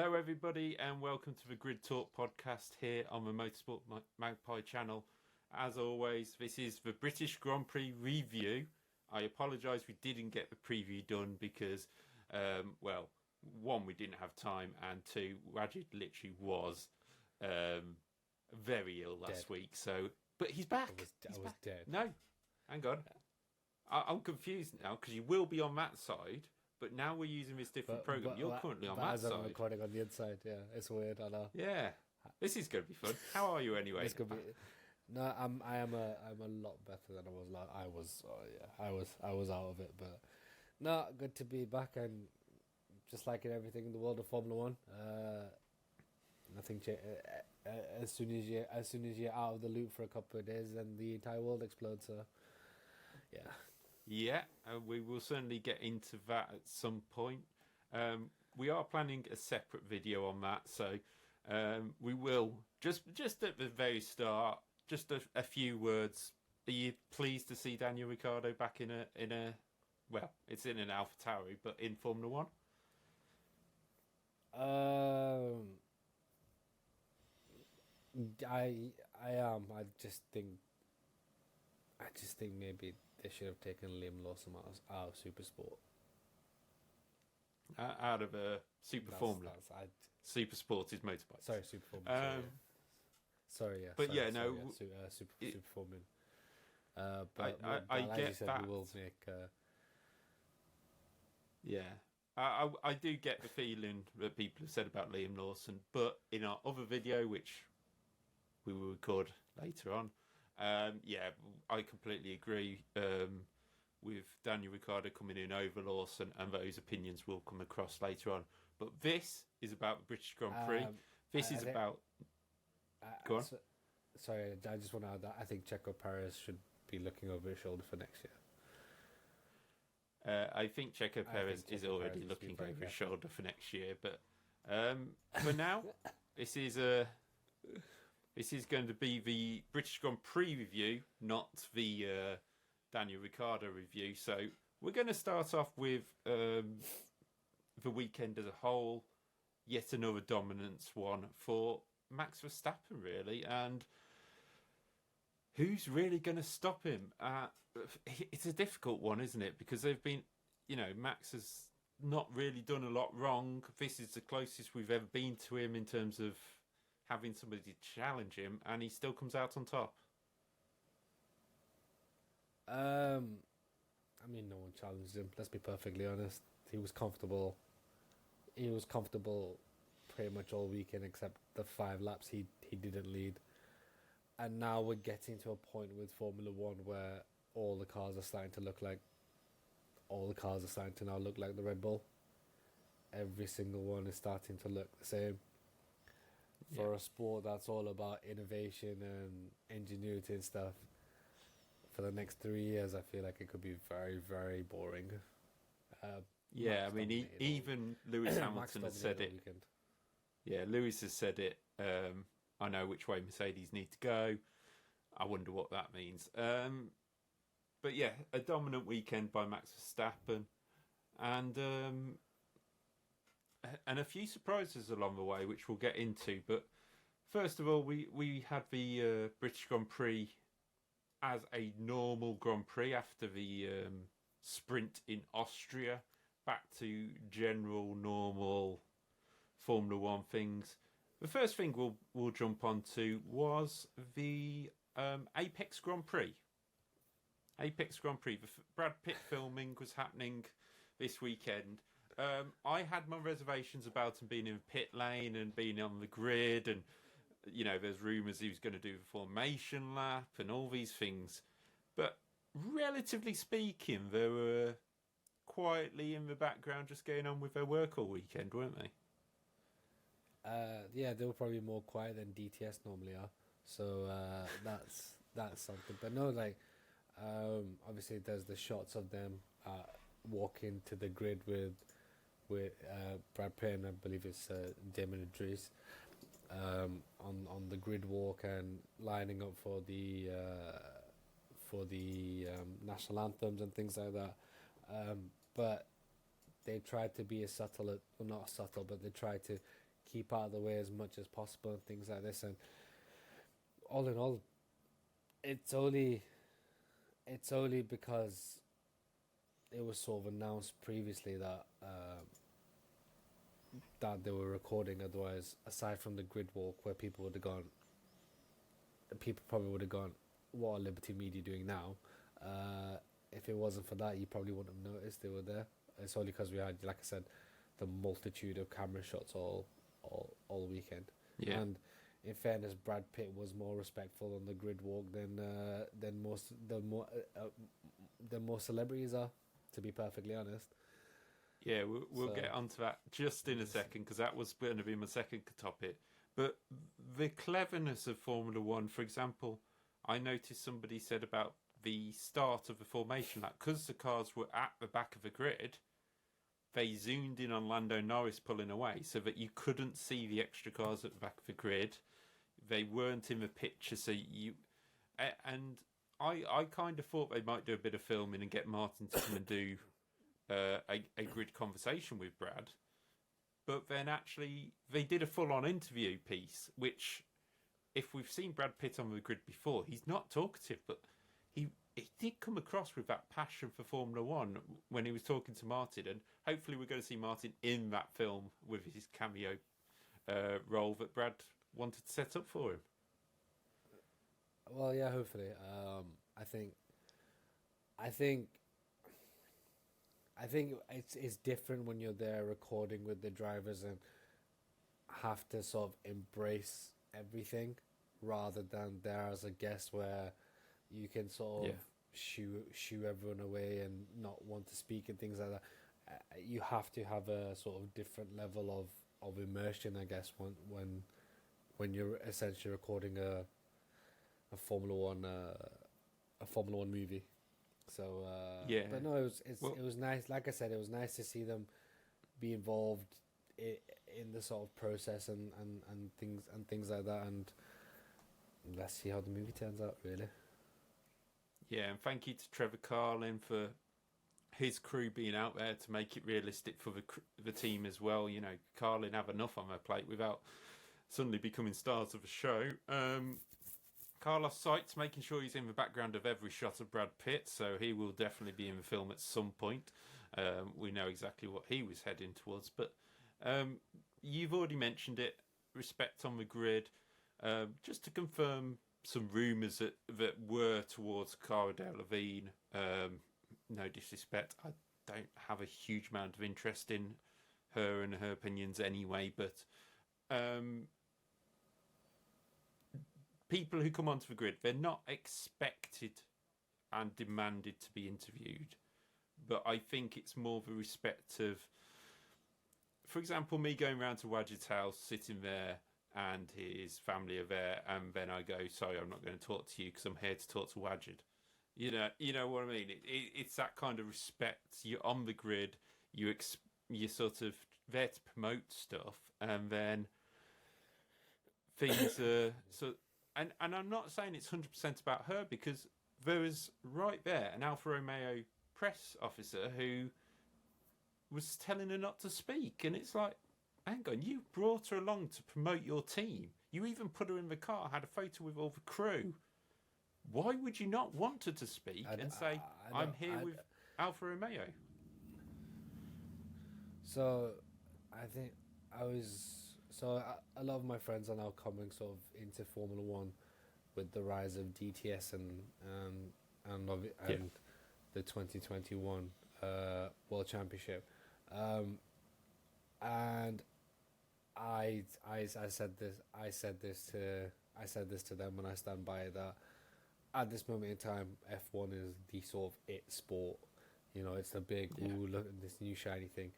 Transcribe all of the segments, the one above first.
Hello everybody and welcome to the Grid Talk podcast here on the Motorsport Magpie channel. As always, this is the British Grand Prix review. I apologise we didn't get the preview done because, well, one, we didn't have time, and two, Wajid literally was very ill last week. So, but he's back. I was dead. No, hang on. I'm confused now because you will be on that side. But now we're using this different program. You're currently on that side. I'm recording on the inside. Yeah, it's weird. I know. Yeah, this is going to be fun. How are you anyway? It's gonna be. No, I'm a lot better than I was. I was out of it, but no, good to be back and just liking everything in the world of Formula One. Nothing. As soon as you're out of the loop for a couple of days, then the entire world explodes. So, yeah. Yeah, we will certainly get into that at some point. We are planning a separate video on that, so we will just at the very start, just a few words. Are you pleased to see Daniel Ricciardo back in a well, it's in an AlphaTauri, but in Formula One? I am. I just think maybe they should have taken Liam Lawson out of Supersport. Out of a Super Formula. Super Sport is motorbike. Sorry, Super Formula. Sorry, yeah. But Super Formula. But I get said, that. We will make. Yeah. I do get the feeling that people have said about Liam Lawson, but in our other video, which we will record later on, yeah, I completely agree with Daniel Ricciardo coming in over Lawson, and those opinions will come across later on. But this is about the British Grand Prix. This is about... Go on. Sorry, I just want to add that I think Checo Perez should be looking over his shoulder for next year. I think Checo Perez is already looking over his shoulder for next year, but for now, this is going to be the British Grand Prix review, not the Daniel Ricciardo review. So we're going to start off with the weekend as a whole. Yet another dominance one for Max Verstappen, really. And who's really going to stop him? It's a difficult one, isn't it? Because they've been, Max has not really done a lot wrong. This is the closest we've ever been to him in terms of having somebody to challenge him, and he still comes out on top. I mean, no one challenged him. Let's be perfectly honest. He was comfortable. He was comfortable pretty much all weekend, except the 5 laps he didn't lead. And now we're getting to a point with Formula One where all the cars are starting to now look like the Red Bull. Every single one is starting to look the same. For a sport that's all about innovation and ingenuity and stuff, for the next 3 years, I feel like it could be very, very boring. Yeah, I mean, even Lewis Hamilton has said it. Weekend. Yeah, Lewis has said it. I know which way Mercedes need to go. I wonder what that means. But yeah, a dominant weekend by Max Verstappen, and a few surprises along the way, which we'll get into. But first of all, we had the British Grand Prix as a normal Grand Prix after the sprint in Austria, back to general normal Formula One things. The first thing we'll jump onto was the Apex Grand Prix. Apex Grand Prix. The Brad Pitt filming was happening this weekend. I had my reservations about him being in the pit lane and being on the grid, and there's rumours he was going to do the formation lap and all these things. But relatively speaking, they were quietly in the background just getting on with their work all weekend, weren't they? Yeah, they were probably more quiet than DTS normally are. So that's something. But no, obviously there's the shots of them walking to the grid with Brad Pitt and I believe it's Damon Idris on the grid walk and lining up for the national anthems and things like that. But they tried to be as subtle, well, not subtle, but they tried to keep out of the way as much as possible and things like this. And all in all, it's only because it was sort of announced previously that that they were recording. Otherwise, aside from the grid walk where people probably would have gone, what are Liberty Media doing now? If it wasn't for that, you probably wouldn't have noticed they were there. It's only because we had, like I said, the multitude of camera shots all weekend. Yeah. And in fairness, Brad Pitt was more respectful on the grid walk than most celebrities are, to be perfectly honest. Yeah, we'll get onto that just in a second, because that was going to be my second topic. But the cleverness of Formula One, for example, I noticed somebody said about the start of the formation, like because the cars were at the back of the grid, they zoomed in on Lando Norris pulling away so that you couldn't see the extra cars at the back of the grid. They weren't in the picture, so and I kind of thought they might do a bit of filming and get Martin to come and do a grid conversation with Brad. But then actually they did a full-on interview piece, which, if we've seen Brad Pitt on the grid before, he's not talkative, but he did come across with that passion for Formula One when he was talking to Martin, and hopefully we're going to see Martin in that film with his cameo role that Brad wanted to set up for him. Well, yeah, hopefully. I think it's different when you're there recording with the drivers and have to sort of embrace everything, rather than there as a guest where you can sort of shoo everyone away and not want to speak and things like that. You have to have a sort of different level of immersion, I guess, when you're essentially recording a Formula One movie. So but no, it was nice. Like I said, it was nice to see them be involved in the sort of process and things like that. And let's see how the movie turns out, really. Yeah, and thank you to Trevor Carlin for his crew being out there to make it realistic for the team as well. You know, Carlin have enough on their plate without suddenly becoming stars of a show. Carlos Sainz making sure he's in the background of every shot of Brad Pitt, so he will definitely be in the film at some point. We know exactly what he was heading towards, but you've already mentioned it, respect on the grid. Just to confirm some rumours that were towards Cara Delevingne. No disrespect, I don't have a huge amount of interest in her and her opinions anyway, but people who come onto the grid, they're not expected and demanded to be interviewed. But I think it's more the respect of, for example, me going round to Wajid's house, sitting there, and his family are there, and then I go, sorry, I'm not going to talk to you because I'm here to talk to Wajid. You know what I mean? It's that kind of respect. You're on the grid, you're sort of there to promote stuff, and then things are so. And I'm not saying it's 100% about her, because there was right there an Alfa Romeo press officer who was telling her not to speak, and it's like, hang on, you brought her along to promote your team. You even put her in the car, had a photo with all the crew. Why would you not want her to speak and say, I'm here with Alfa Romeo? So, I think a lot of my friends are now coming sort of into Formula One with the rise of DTS and the 2021 World Championship, and I said this to them, and I stand by it, that at this moment in time, F1 is the sort of it sport. You know, it's the big look at this new shiny thing.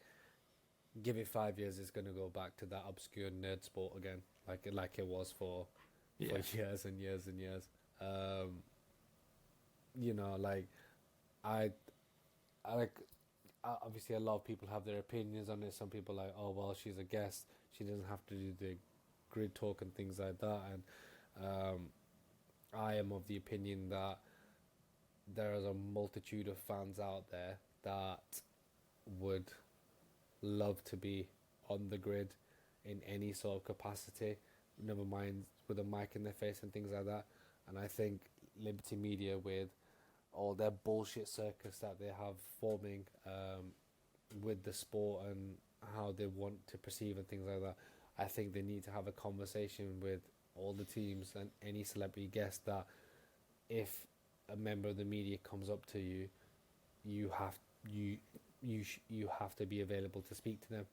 Give it 5 years, it's going to go back to that obscure nerd sport again, like it was for years and years and years. You know, like I obviously a lot of people have their opinions on it. Some people are like, oh well, she's a guest, she doesn't have to do the grid talk and things like that. And I am of the opinion that there is a multitude of fans out there that would love to be on the grid in any sort of capacity, never mind with a mic in their face and things like that. And I think Liberty Media, with all their bullshit circus that they have forming with the sport and how they want to perceive and things like that, I think they need to have a conversation with all the teams and any celebrity guest that if a member of the media comes up to you, you have to be available to speak to them.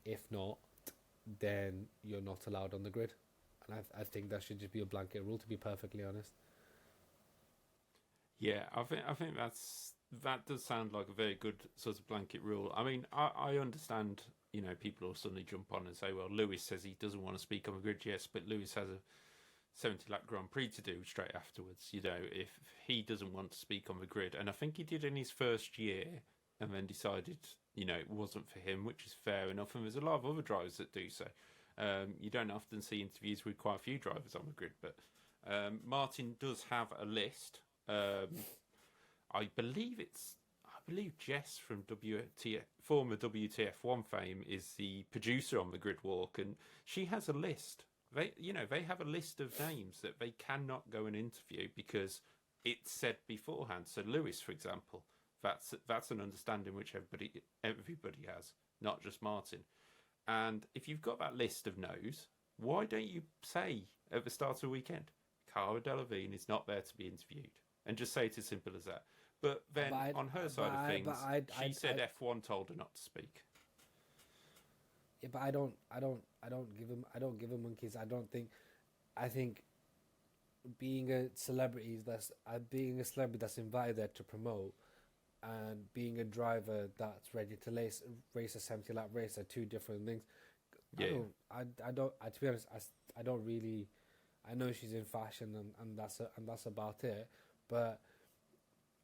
If not, then you're not allowed on the grid. And I think that should just be a blanket rule, to be perfectly honest. Yeah, I think that does sound like a very good sort of blanket rule. I mean, I understand, people will suddenly jump on and say, well, Lewis says he doesn't want to speak on the grid, yes, but Lewis has a 70-lap Grand Prix to do straight afterwards. If he doesn't want to speak on the grid, and I think he did in his first year, and then decided, it wasn't for him, which is fair enough, and there's a lot of other drivers that do so. You don't often see interviews with quite a few drivers on the grid, but Martin does have a list. I believe Jess from former WTF1 fame is the producer on the grid walk, and she has a list. They have a list of names that they cannot go and interview because it's said beforehand. So Lewis, for example, that's an understanding which everybody has, not just Martin. And if you've got that list of no's, why don't you say at the start of the weekend, Cara Delevingne is not there to be interviewed, and just say it as simple as that? But then on her side of things, she said F1 told her not to speak. Yeah, but I don't give him monkeys. I think being a celebrity that's invited there to promote, and being a driver that's ready to race a 70-lap race are two different things. Yeah. To be honest, I don't really. I know she's in fashion and that's about it. But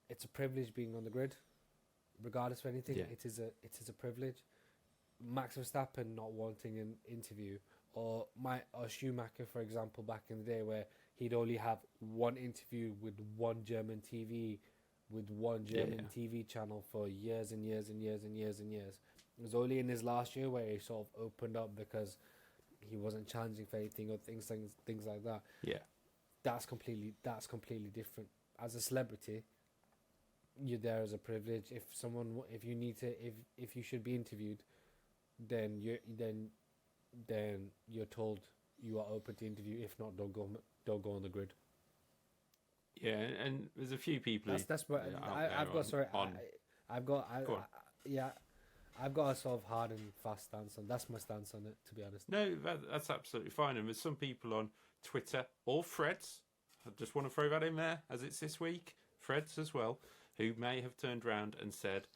it's a privilege being on the grid, regardless of anything. Yeah. It is a privilege. Max Verstappen not wanting an interview, or Schumacher, for example, back in the day, where he'd only have one interview with one German TV channel for years and years and years and years and years. It was only in his last year where he sort of opened up because he wasn't challenging for anything or things like that. Yeah, that's completely different. As a celebrity, you're there as a privilege. If you should be interviewed, then you're told you are open to interview. If not, don't go on the grid. Yeah, and there's a few people. That's what I've got a sort of hard and fast stance on. That's my stance on it, to be honest. No, that's absolutely fine. And there's some people on Twitter or Threads. I just want to throw that in there as it's this week. Threads as well, who may have turned around and said,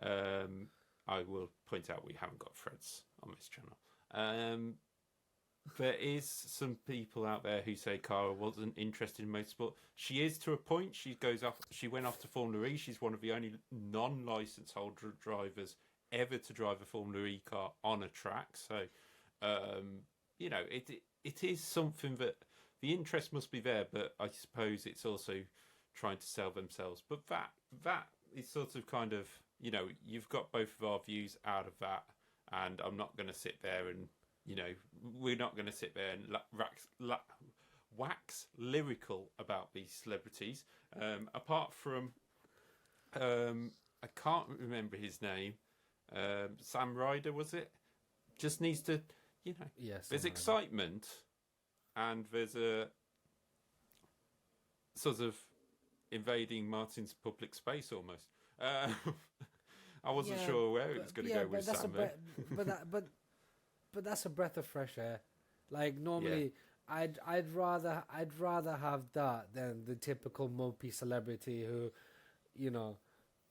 I will point out we haven't got Threads on this channel. There is some people out there who say Cara wasn't interested in motorsport. She is, to a point. She went off to Formula E. She's one of the only non-licensed holder drivers ever to drive a Formula E car on a track. So, it is something that the interest must be there, but I suppose it's also trying to sell themselves. But that is sort of kind of, you've got both of our views out of that, and I'm not going to sit there and, we're not going to sit there and wax lyrical about these celebrities. Apart from, I can't remember his name, Sam Ryder, was it? Just needs to, there's excitement, and there's a sort of invading Martin's public space almost. I wasn't sure where it was going to go with Sam. But that's a breath of fresh air. Like normally, I'd rather have that than the typical mopey celebrity who,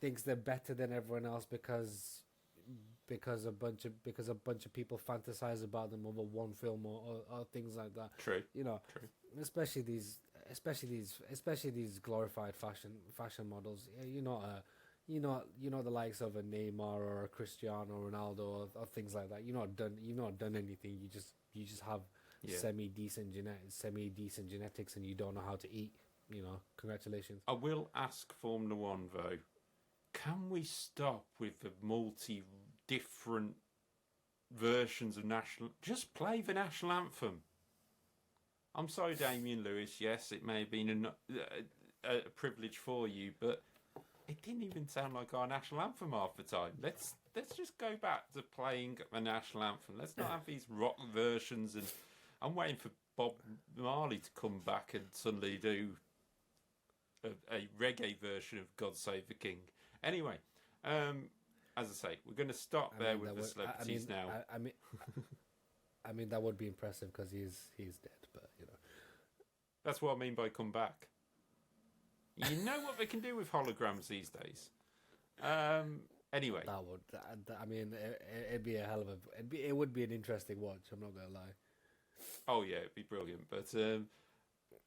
thinks they're better than everyone else because a bunch of people fantasize about them over one film or things like that. True. True. Especially these glorified fashion models. You're not the likes of a Neymar or a Cristiano Ronaldo or things like that. You've not done anything. You just have semi decent genetics, and you don't know how to eat. Congratulations. I will ask Formula One though, can we stop with the different versions of national. Just play the national anthem. I'm sorry, Damien Lewis. Yes, it may have been a privilege for you, but it didn't even sound like our national anthem half the time. Let's just go back to playing the national anthem. Let's not have these rock versions. And I'm waiting for Bob Marley to come back and suddenly do a reggae version of God Save the King. Anyway, as I say, we're going to stop there with the celebrities now. I mean, that would be impressive because he's dead, but you know. That's what I mean by come back. You know what they can do with holograms these days. Anyway, it'd be a hell of a. It would be an interesting watch. I'm not gonna lie. Oh yeah, it'd be brilliant, but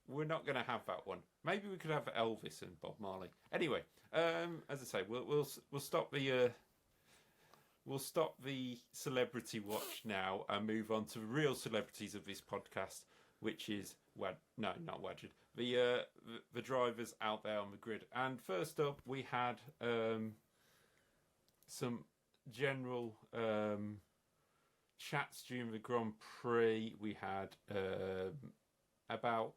we're not gonna have that one. Maybe we could have Elvis and Bob Marley. Anyway, as I say, we'll stop the celebrity watch now and move on to the real celebrities of this podcast, which is not Wajid. The drivers out there on the grid. And first up, we had some general chats during the Grand Prix. We had about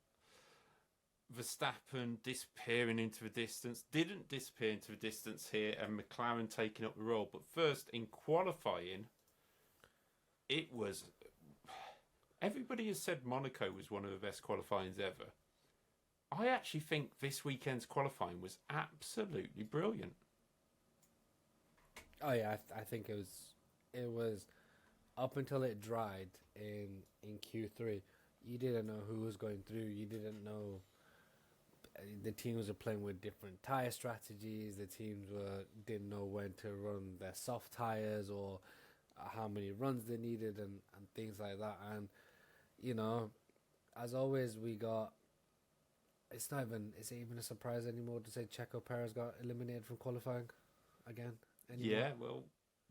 Verstappen disappearing into the distance. Didn't disappear into the distance here, and McLaren taking up the role. But first, in qualifying, it was... Everybody has said Monaco was one of the best qualifyings ever. I actually think this weekend's qualifying was absolutely brilliant. Oh yeah, I think it was up until it dried in Q3. You didn't know who was going through. You didn't know. The teams were playing with different tire strategies. The teams didn't know when to run their soft tires or how many runs they needed and things like that. And you know, as always, we got. Is it even a surprise anymore to say Checo Perez got eliminated from qualifying again? Anymore? Yeah, well,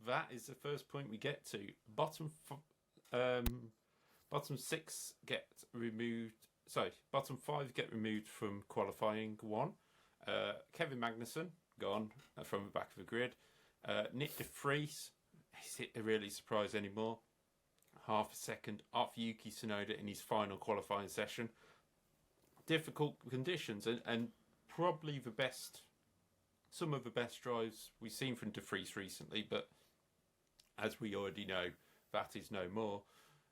that is the first point we get to. Bottom 6 get removed. Sorry, bottom 5 get removed from qualifying 1. Kevin Magnussen gone from the back of the grid. Nick de Vries, is it a really surprise anymore? Half a second off Yuki Tsunoda in his final qualifying session. Difficult conditions and probably some of the best drives we've seen from de Vries recently, but as we already know, that is no more.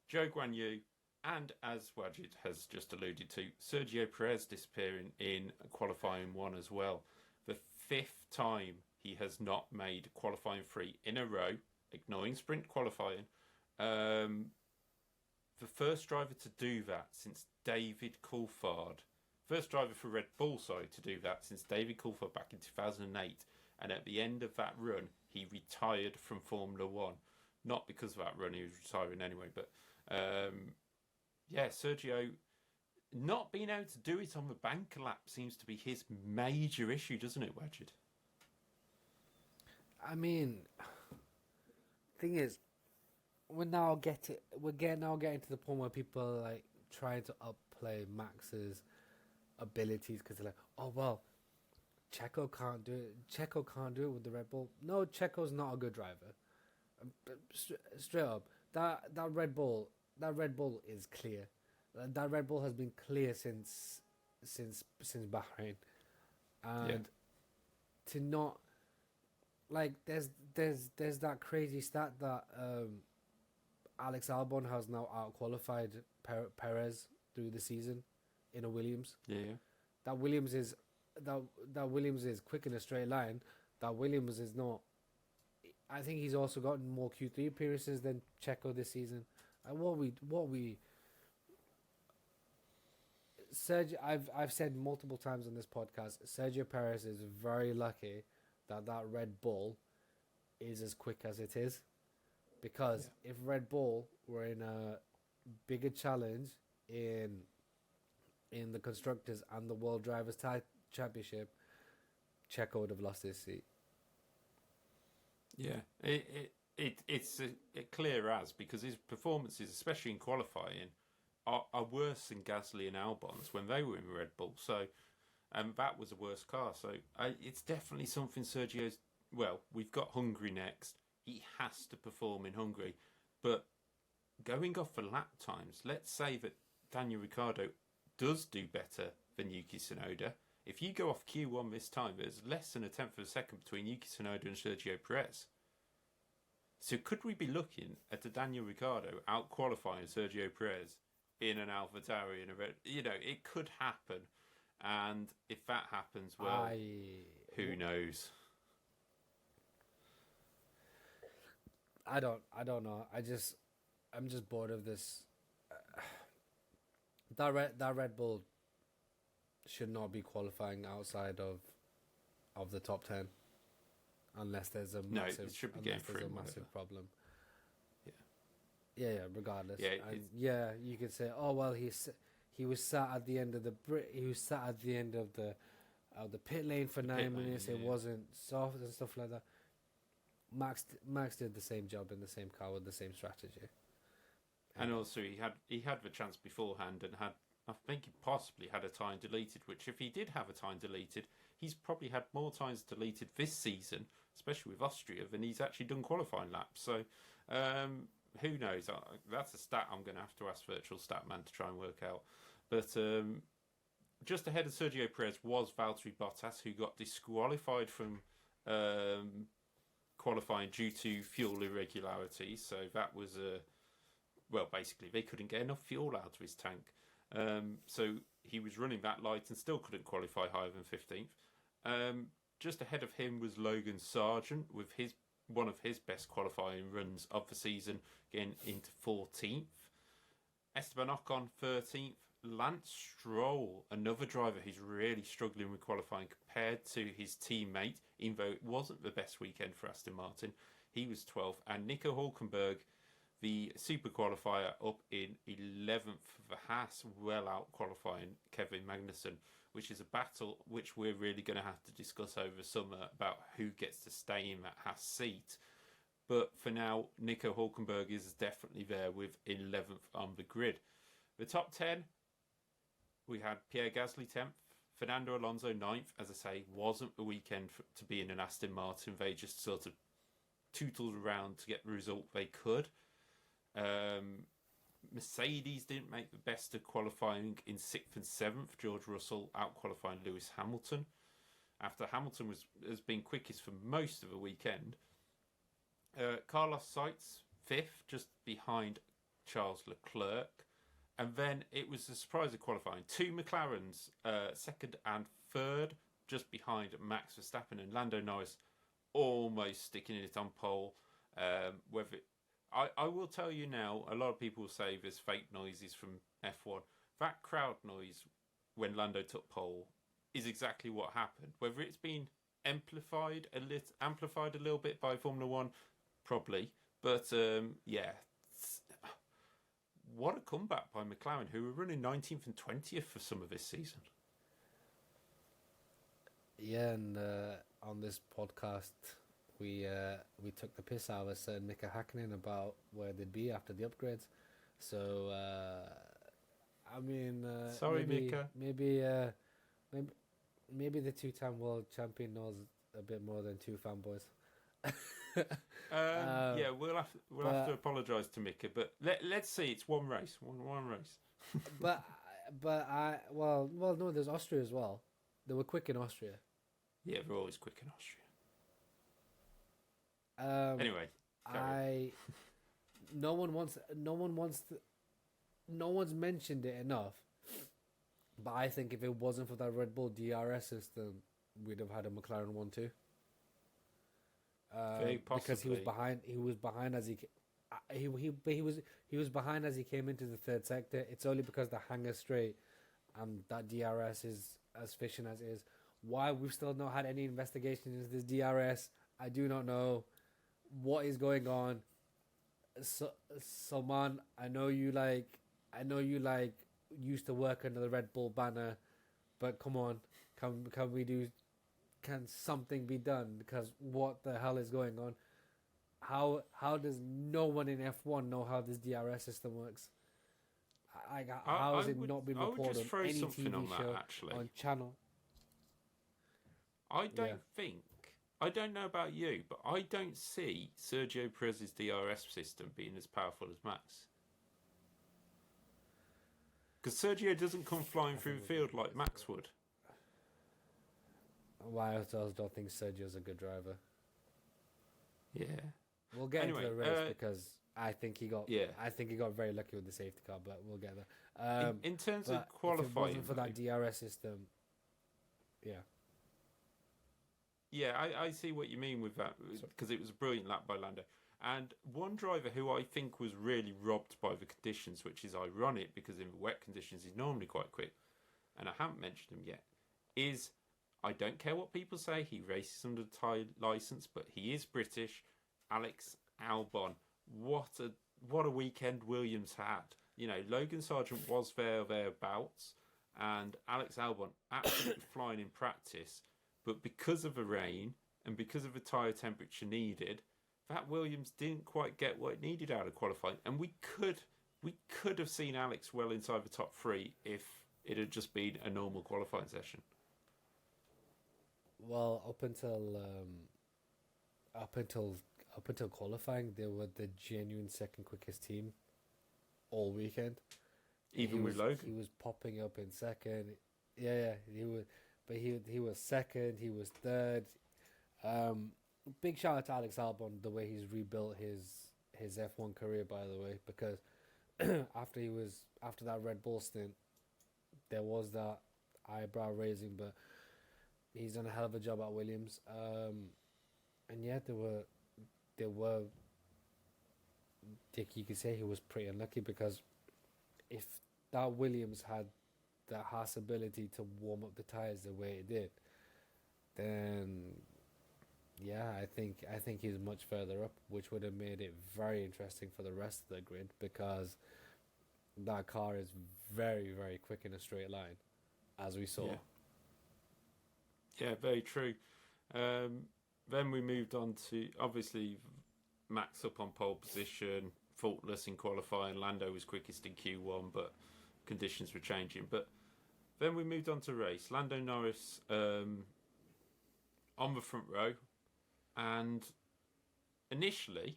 Zhou Guanyu, and as Wajid has just alluded to, Sergio Perez disappearing in qualifying 1 as well. The 5th time he has not made qualifying 3 in a row, ignoring sprint qualifying. The first driver to do that since David Coulthard. First driver for Red Bull, to do that since David Coulthard back in 2008. And at the end of that run, he retired from Formula 1. Not because of that run, he was retiring anyway. But, Sergio not being able to do it on the banker lap seems to be his major issue, doesn't it, Wajid? I mean, thing is, we're now getting to the point where people are like trying to upplay Max's abilities because they're like, oh well, Checo can't do it. Checo can't do it with the Red Bull. No, Checo's not a good driver. Straight up, that Red Bull is clear. That Red Bull has been clear since Bahrain, and to not like there's that crazy stat that Alex Albon has now out-qualified Perez through the season in a Williams. Yeah. That Williams is quick in a straight line. That Williams is not. I think he's also gotten more Q3 appearances than Checo this season. And Sergio, I've said multiple times on this podcast, Sergio Perez is very lucky that Red Bull is as quick as it is. Because if Red Bull were in a bigger challenge in the Constructors and the World Drivers' Championship, Checo would have lost his seat. Yeah, it's clear as, because his performances, especially in qualifying, are worse than Gasly and Albon's when they were in Red Bull. So, and that was a worse car. So it's definitely something Sergio's. Well, we've got Hungary next. He has to perform in Hungary. But going off for lap times, let's say that Daniel Ricciardo does do better than Yuki Tsunoda. If you go off Q1 this time, there's less than a tenth of a second between Yuki Tsunoda and Sergio Perez. So could we be looking at a Daniel Ricciardo out-qualifying Sergio Perez in an AlphaTauri? It could happen. And if that happens, well, who knows? I don't know. I'm just bored of this. That Red Bull should not be qualifying outside of the top 10 unless there's a massive, it should be getting through problem. Yeah. Yeah, regardless. Yeah, you could say, oh well, he was sat at the end of the pit lane for 9 minutes. It wasn't soft and stuff like that. Max did the same job in the same car with the same strategy. And also he had the chance beforehand and I think he possibly had a time deleted, which if he did have a time deleted, he's probably had more times deleted this season, especially with Austria, than he's actually done qualifying laps. So who knows? That's a stat I'm going to have to ask Virtual Statman to try and work out. But just ahead of Sergio Perez was Valtteri Bottas, who got disqualified from qualifying due to fuel irregularities. So that was basically they couldn't get enough fuel out of his tank. So he was running that light and still couldn't qualify higher than 15th. Just ahead of him was Logan Sargent with one of his best qualifying runs of the season, getting into 14th. Esteban Ocon 13th. Lance Stroll, another driver who's really struggling with qualifying compared to his teammate, even though it wasn't the best weekend for Aston Martin. He was 12th. And Nico Hulkenberg, the super qualifier, up in 11th for the Haas, well out qualifying Kevin Magnussen, which is a battle which we're really going to have to discuss over summer about who gets to stay in that Haas seat. But for now, Nico Hulkenberg is definitely there with 11th on the grid. The top 10, we had Pierre Gasly 10th, Fernando Alonso 9th. As I say, wasn't the weekend to be in an Aston Martin. They just sort of tootled around to get the result they could. Mercedes didn't make the best of qualifying in 6th and 7th. George Russell out-qualifying Lewis Hamilton. After Hamilton has been quickest for most of the weekend. Carlos Sainz 5th, just behind Charles Leclerc. And then it was a surprise of qualifying. 2 McLarens, 2nd and 3rd, just behind Max Verstappen and Lando Norris, almost sticking it on pole. I will tell you now, a lot of people say there's fake noises from F1. That crowd noise when Lando took pole is exactly what happened. Whether it's been amplified a little bit by Formula One, probably. But what a comeback by McLaren, who were running 19th and 20th for some of this season. Yeah, and on this podcast, we took the piss out of certain Mika Hakkinen about where they'd be after the upgrades. So, I mean, sorry, Mika. Maybe the two-time world champion knows a bit more than two fanboys. We'll have to apologise to Mika, but let's see. It's one race, one race. but no, there's Austria as well. They were quick in Austria. Yeah, they're always quick in Austria. Anyway, no one's mentioned it enough. But I think if it wasn't for that Red Bull DRS system, we'd have had a McLaren 1-2. Very possibly. Because he was behind as he was behind as he came into the third sector. It's only because the hangar straight and that DRS is as efficient as it is. Why we've still not had any investigation into this DRS, I do not know what is going on. Salman, I know you used to work under the Red Bull banner, but come on, can something be done? Because what the hell is going on? How does no one in F1 know how this DRS system works? How has it not been reported on any TV show, actually, on channel? I don't think I don't know about you, but I don't see Sergio Perez's DRS system being as powerful as Max. Because Sergio doesn't come flying through the field like Max would. Why I don't think Sergio's a good driver. Yeah. We'll get into the race because I think he got very lucky with the safety car, but we'll get there. In terms of qualifying, if it wasn't for that DRS system, yeah, I see what you mean with that, because it was a brilliant lap by Lando. And one driver who I think was really robbed by the conditions, which is ironic because in the wet conditions he's normally quite quick, and I haven't mentioned him yet, is, I don't care what people say, he races under the tyre licence, but he is British, Alex Albon. What a weekend Williams had. You know, Logan Sargent was thereabouts, and Alex Albon absolutely flying in practice, but because of the rain and because of the tyre temperature needed, that Williams didn't quite get what it needed out of qualifying, and we could have seen Alex well inside the top three if it had just been a normal qualifying session. Well, up until qualifying, they were the genuine second quickest team all weekend. Even with Logan, he was popping up in second. Yeah, he was. But he was second. He was third. Big shout out to Alex Albon, the way he's rebuilt his F1 career, by the way, because after that Red Bull stint, there was that eyebrow raising, but he's done a hell of a job at Williams. And yeah, you could say he was pretty unlucky, because if that Williams had the Haas ability to warm up the tyres the way it did, then yeah, I think he's much further up, which would have made it very interesting for the rest of the grid, because that car is very, very quick in a straight line, as we saw. Yeah, very true. Then we moved on to, obviously, Max up on pole position, faultless in qualifying. Lando was quickest in Q1, but conditions were changing. But then we moved on to race. Lando Norris on the front row, and initially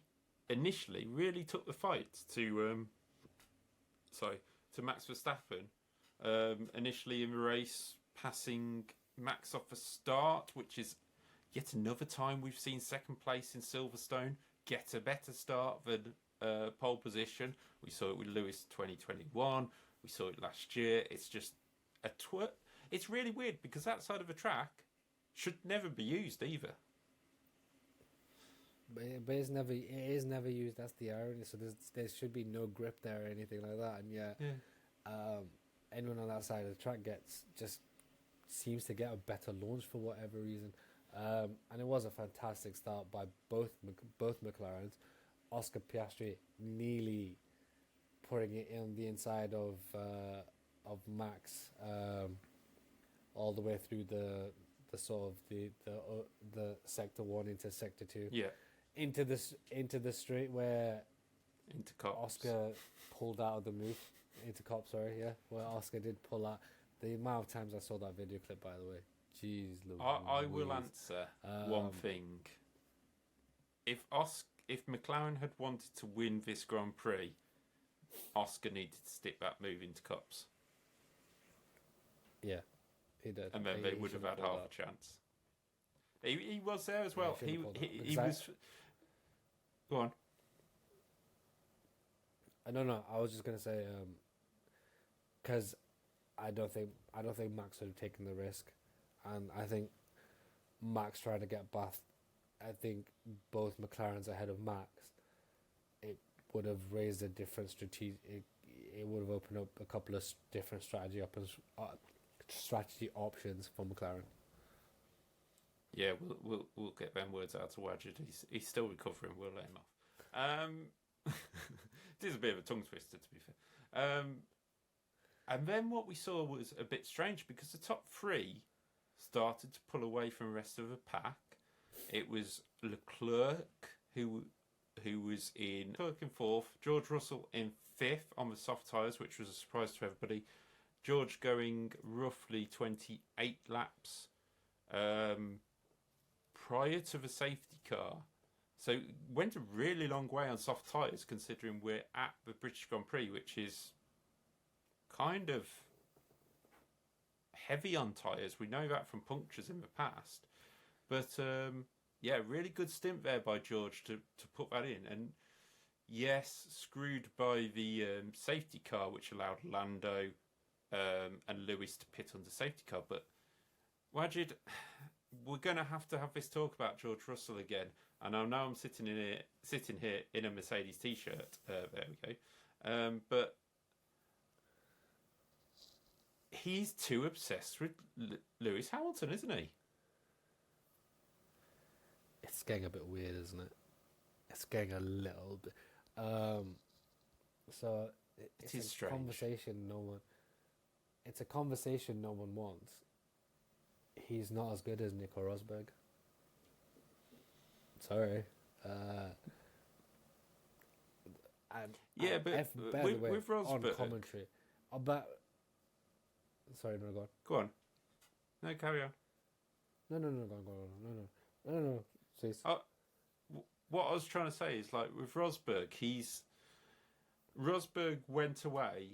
really took the fight to Max Verstappen. Initially in the race, passing Max off the start, which is yet another time we've seen second place in Silverstone get a better start than pole position. We saw it with Lewis 2021. We saw it last year. It's just it's really weird, because that side of the track should never be used either. But it is never used. That's the irony. So there should be no grip there or anything like that. And anyone on that side of the track seems to get a better launch for whatever reason. And it was a fantastic start by both McLarens. Oscar Piastri nearly putting it in the inside of Max, all the way through the sort of the sector 1 into sector 2. Yeah. Into the straight where into Cops. Oscar pulled out of the move. Into Cops, sorry, yeah. Where Oscar did pull out. The amount of times I saw that video clip, by the way. Jeez, I will answer one thing. If McLaren had wanted to win this Grand Prix, Oscar needed to stick that move into Cops. Yeah, he did. And then they would have had half a chance. He was there as well. He was. Go on. No. I was just gonna say, because I don't think Max would have taken the risk, and I think Max trying to get Bath. I think both McLarens ahead of Max. It would have raised a different strategy. It would have opened up a couple of different strategy options for McLaren. Yeah, we'll get them words out to Wajid. He's still recovering. We'll let him off. It is a bit of a tongue twister, to be fair. And then what we saw was a bit strange, because the top three started to pull away from the rest of the pack. It was Leclerc who was in fourth, George Russell in fifth on the soft tyres, which was a surprise to everybody. George going roughly 28 laps. prior to the safety car. So went a really long way on soft tyres, considering we're at the British Grand Prix, which is kind of heavy on tyres. We know that from punctures in the past. But yeah, really good stint there by George to put that in. And yes, screwed by the safety car, which allowed Lando and Lewis to pit under safety car. But Wajid, we're going to have this talk about George Russell again. And I know I'm sitting here in a Mercedes t-shirt. There we go. But he's too obsessed with Lewis Hamilton, isn't he? It's getting a bit weird, isn't it? It's getting a little bit. So it's It is a strange. conversation no one. It's a conversation no one wants. He's not as good as Nico Rosberg. Sorry. Yeah, but with Rosberg, on commentary about. Sorry, no, go on. Go on. No, carry on. No, go on. No, please. What I was trying to say is, like, with Rosberg, Rosberg went away.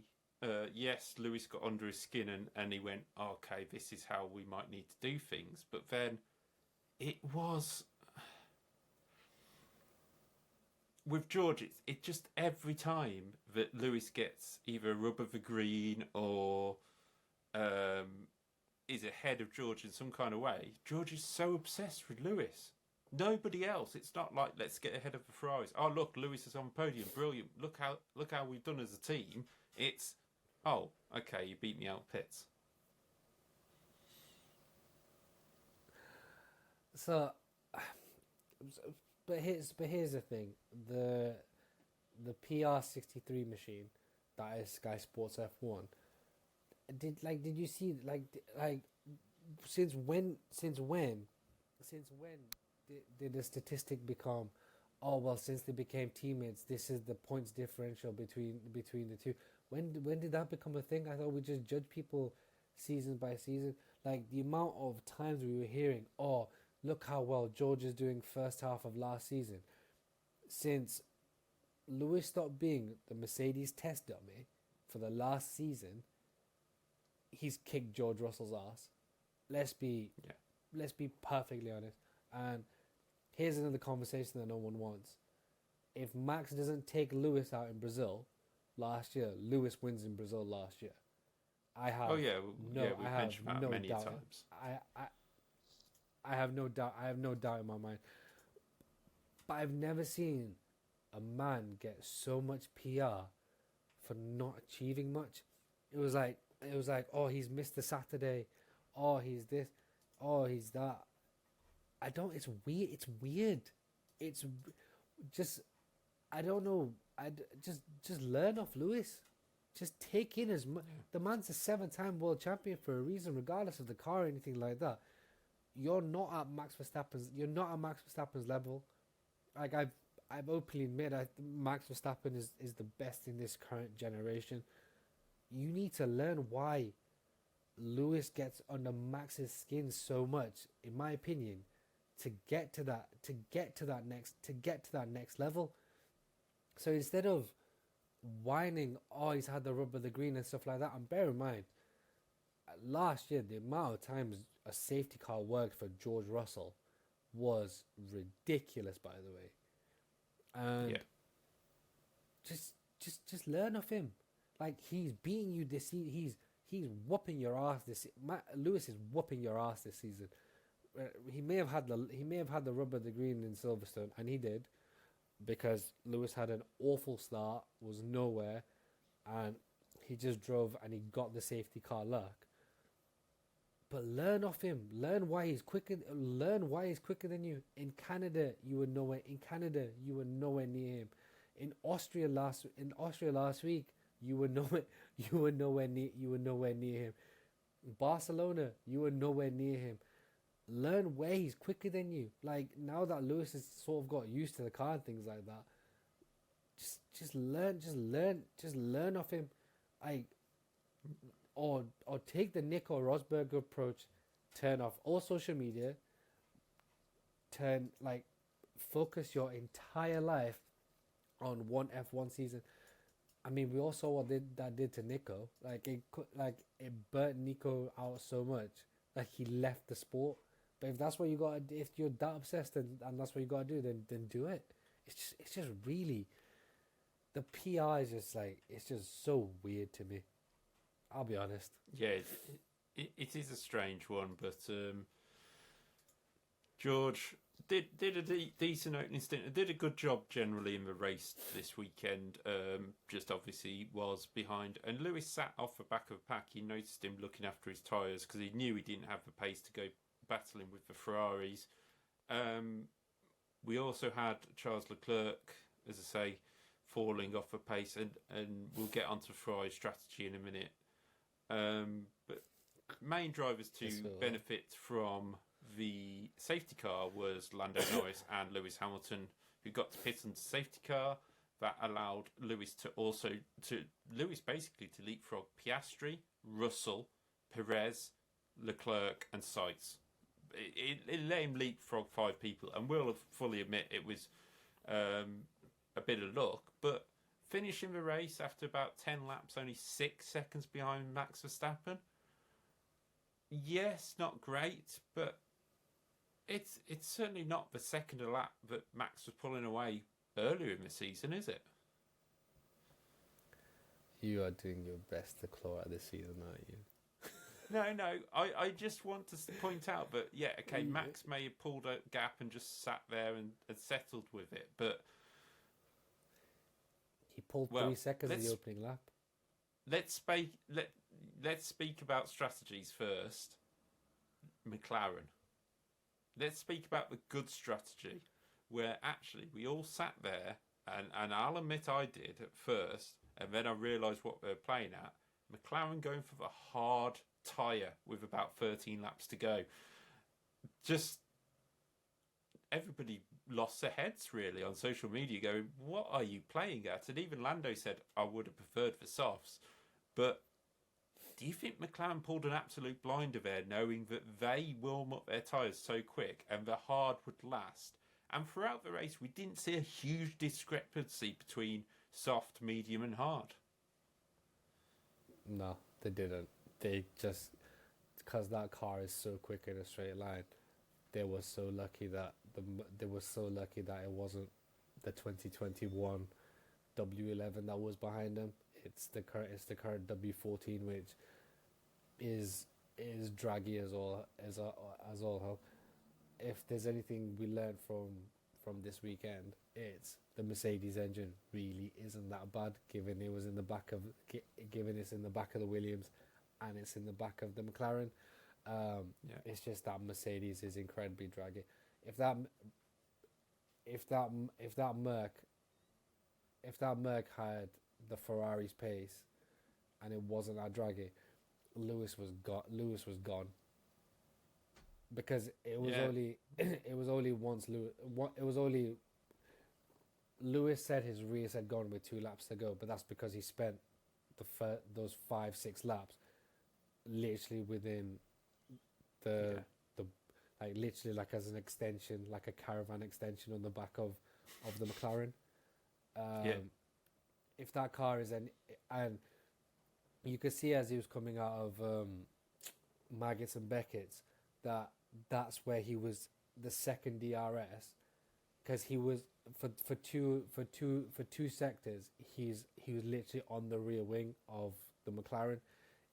Yes, Lewis got under his skin and he went, okay, this is how we might need to do things. But then it was... With George, it just every time that Lewis gets either a rub of the green or is ahead of George in some kind of way, George is so obsessed with Lewis. Nobody else. It's not like, let's get ahead of the Ferraris. Oh, look, Lewis is on the podium. Brilliant. Look how we've done as a team. It's, oh, okay, you beat me out pits. So, but here's the thing. The PR63 machine that is Sky Sports F1. Did you see since when did the statistic become, oh well, since they became teammates, this is the points differential between the two? When did that become a thing? I thought we just judge people season by season. Like the amount of times we were hearing, oh, look how well George is doing first half of last season. Since Lewis stopped being the Mercedes test dummy for the last season, he's kicked George Russell's ass. Let's be perfectly honest. And here's another conversation that no one wants. If Max doesn't take Lewis out in Brazil last year, Lewis wins in Brazil last year. I have we've mentioned that many times. I have no doubt. I have no doubt in my mind. But I've never seen a man get so much PR for not achieving much. It was like, oh, he's missed the Saturday. Oh, he's this. Oh, he's that. It's weird. It's just, I don't know. Just learn off Lewis. Just take in as much. The man's a 7-time world champion for a reason, regardless of the car or anything like that. You're not at Max Verstappen's level. Like I've openly admitted, Max Verstappen is the best in this current generation. You need to learn why Lewis gets under Max's skin so much, in my opinion, to get to that next level. So instead of whining, oh, he's had the rub of the green and stuff like that, and bear in mind, last year the amount of times a safety car worked for George Russell was ridiculous, by the way. And just learn of him. Like, he's beating you this season. He's whooping your ass this. Lewis is whooping your ass this season. He may have had the rub of the green in Silverstone, and he did, because Lewis had an awful start, was nowhere, and he just drove and he got the safety car luck. But learn off him. Learn why he's quicker. Learn why he's quicker than you. In Canada, you were nowhere. Near him. In Austria last week, you were nowhere near him. In Barcelona, you were nowhere near him. Learn where he's quicker than you. Like, now that Lewis has sort of got used to the car and things like that, just learn off him. Or take the Nico Rosberg approach, turn off all social media, focus your entire life on one F1 season. I mean, we all saw what that did to Nico. It burnt Nico out so much that he left the sport. But if that's what you got, if you're that obsessed and that's what you got to do, then do it. It's just really, the PR is just it's just so weird to me. I'll be honest. Yeah, it is a strange one, but George did a decent opening stint. Did a good job generally in the race this weekend. Just obviously was behind, and Lewis sat off the back of the pack. You noticed him looking after his tyres because he knew he didn't have the pace to go battling with the Ferraris. We also had Charles Leclerc, as I say, falling off the pace, and we'll get onto Ferrari's strategy in a minute. But main drivers to benefit from the safety car was Lando Norris and Lewis Hamilton, who got to pit into safety car. That allowed Lewis basically to leapfrog Piastri, Russell, Perez, Leclerc, and Sainz. It let him leapfrog 5 people, and we'll fully admit it was a bit of luck, but finishing the race after about 10 laps, only 6 seconds behind Max Verstappen. Yes, not great, but it's certainly not the second lap that Max was pulling away earlier in the season, is it? You are doing your best to claw at this season, aren't you? No. I just want to point out that, yeah, okay, Max may have pulled a gap and just sat there and settled with it, but he pulled 3 seconds in the opening lap. Let's speak about strategies first. McLaren. Let's speak about the good strategy, where actually we all sat there, and I'll admit I did at first, and then I realised what they were playing at. McLaren going for the hard tyre with about 13 laps to go. Just everybody lost their heads really on social media going, what are you playing at? And even Lando said, I would have preferred the softs. But do you think McLaren pulled an absolute blinder there, knowing that they warm up their tyres so quick and the hard would last? And throughout the race, we didn't see a huge discrepancy between soft, medium and hard. No, they didn't. They just, because that car is so quick in a straight line, they were so lucky that it wasn't the 2021 W11 that was behind them. It's the current W14, which is draggy as all hell. If there's anything we learned from this weekend, it's the Mercedes engine really isn't that bad, given it's in the back of the Williams, and it's in the back of the McLaren. It's just that Mercedes is incredibly draggy. If that Merc had the Ferrari's pace and it wasn't that draggy, Lewis was gone. Because Lewis said his race had gone with 2 laps to go, but that's because he spent those 5-6 laps literally within literally like as an extension, like a caravan extension on the back of the McLaren. If that car is and you could see as he was coming out of Maggots and Beckett's that's where he was the second DRS, because he was for two sectors he was literally on the rear wing of the McLaren.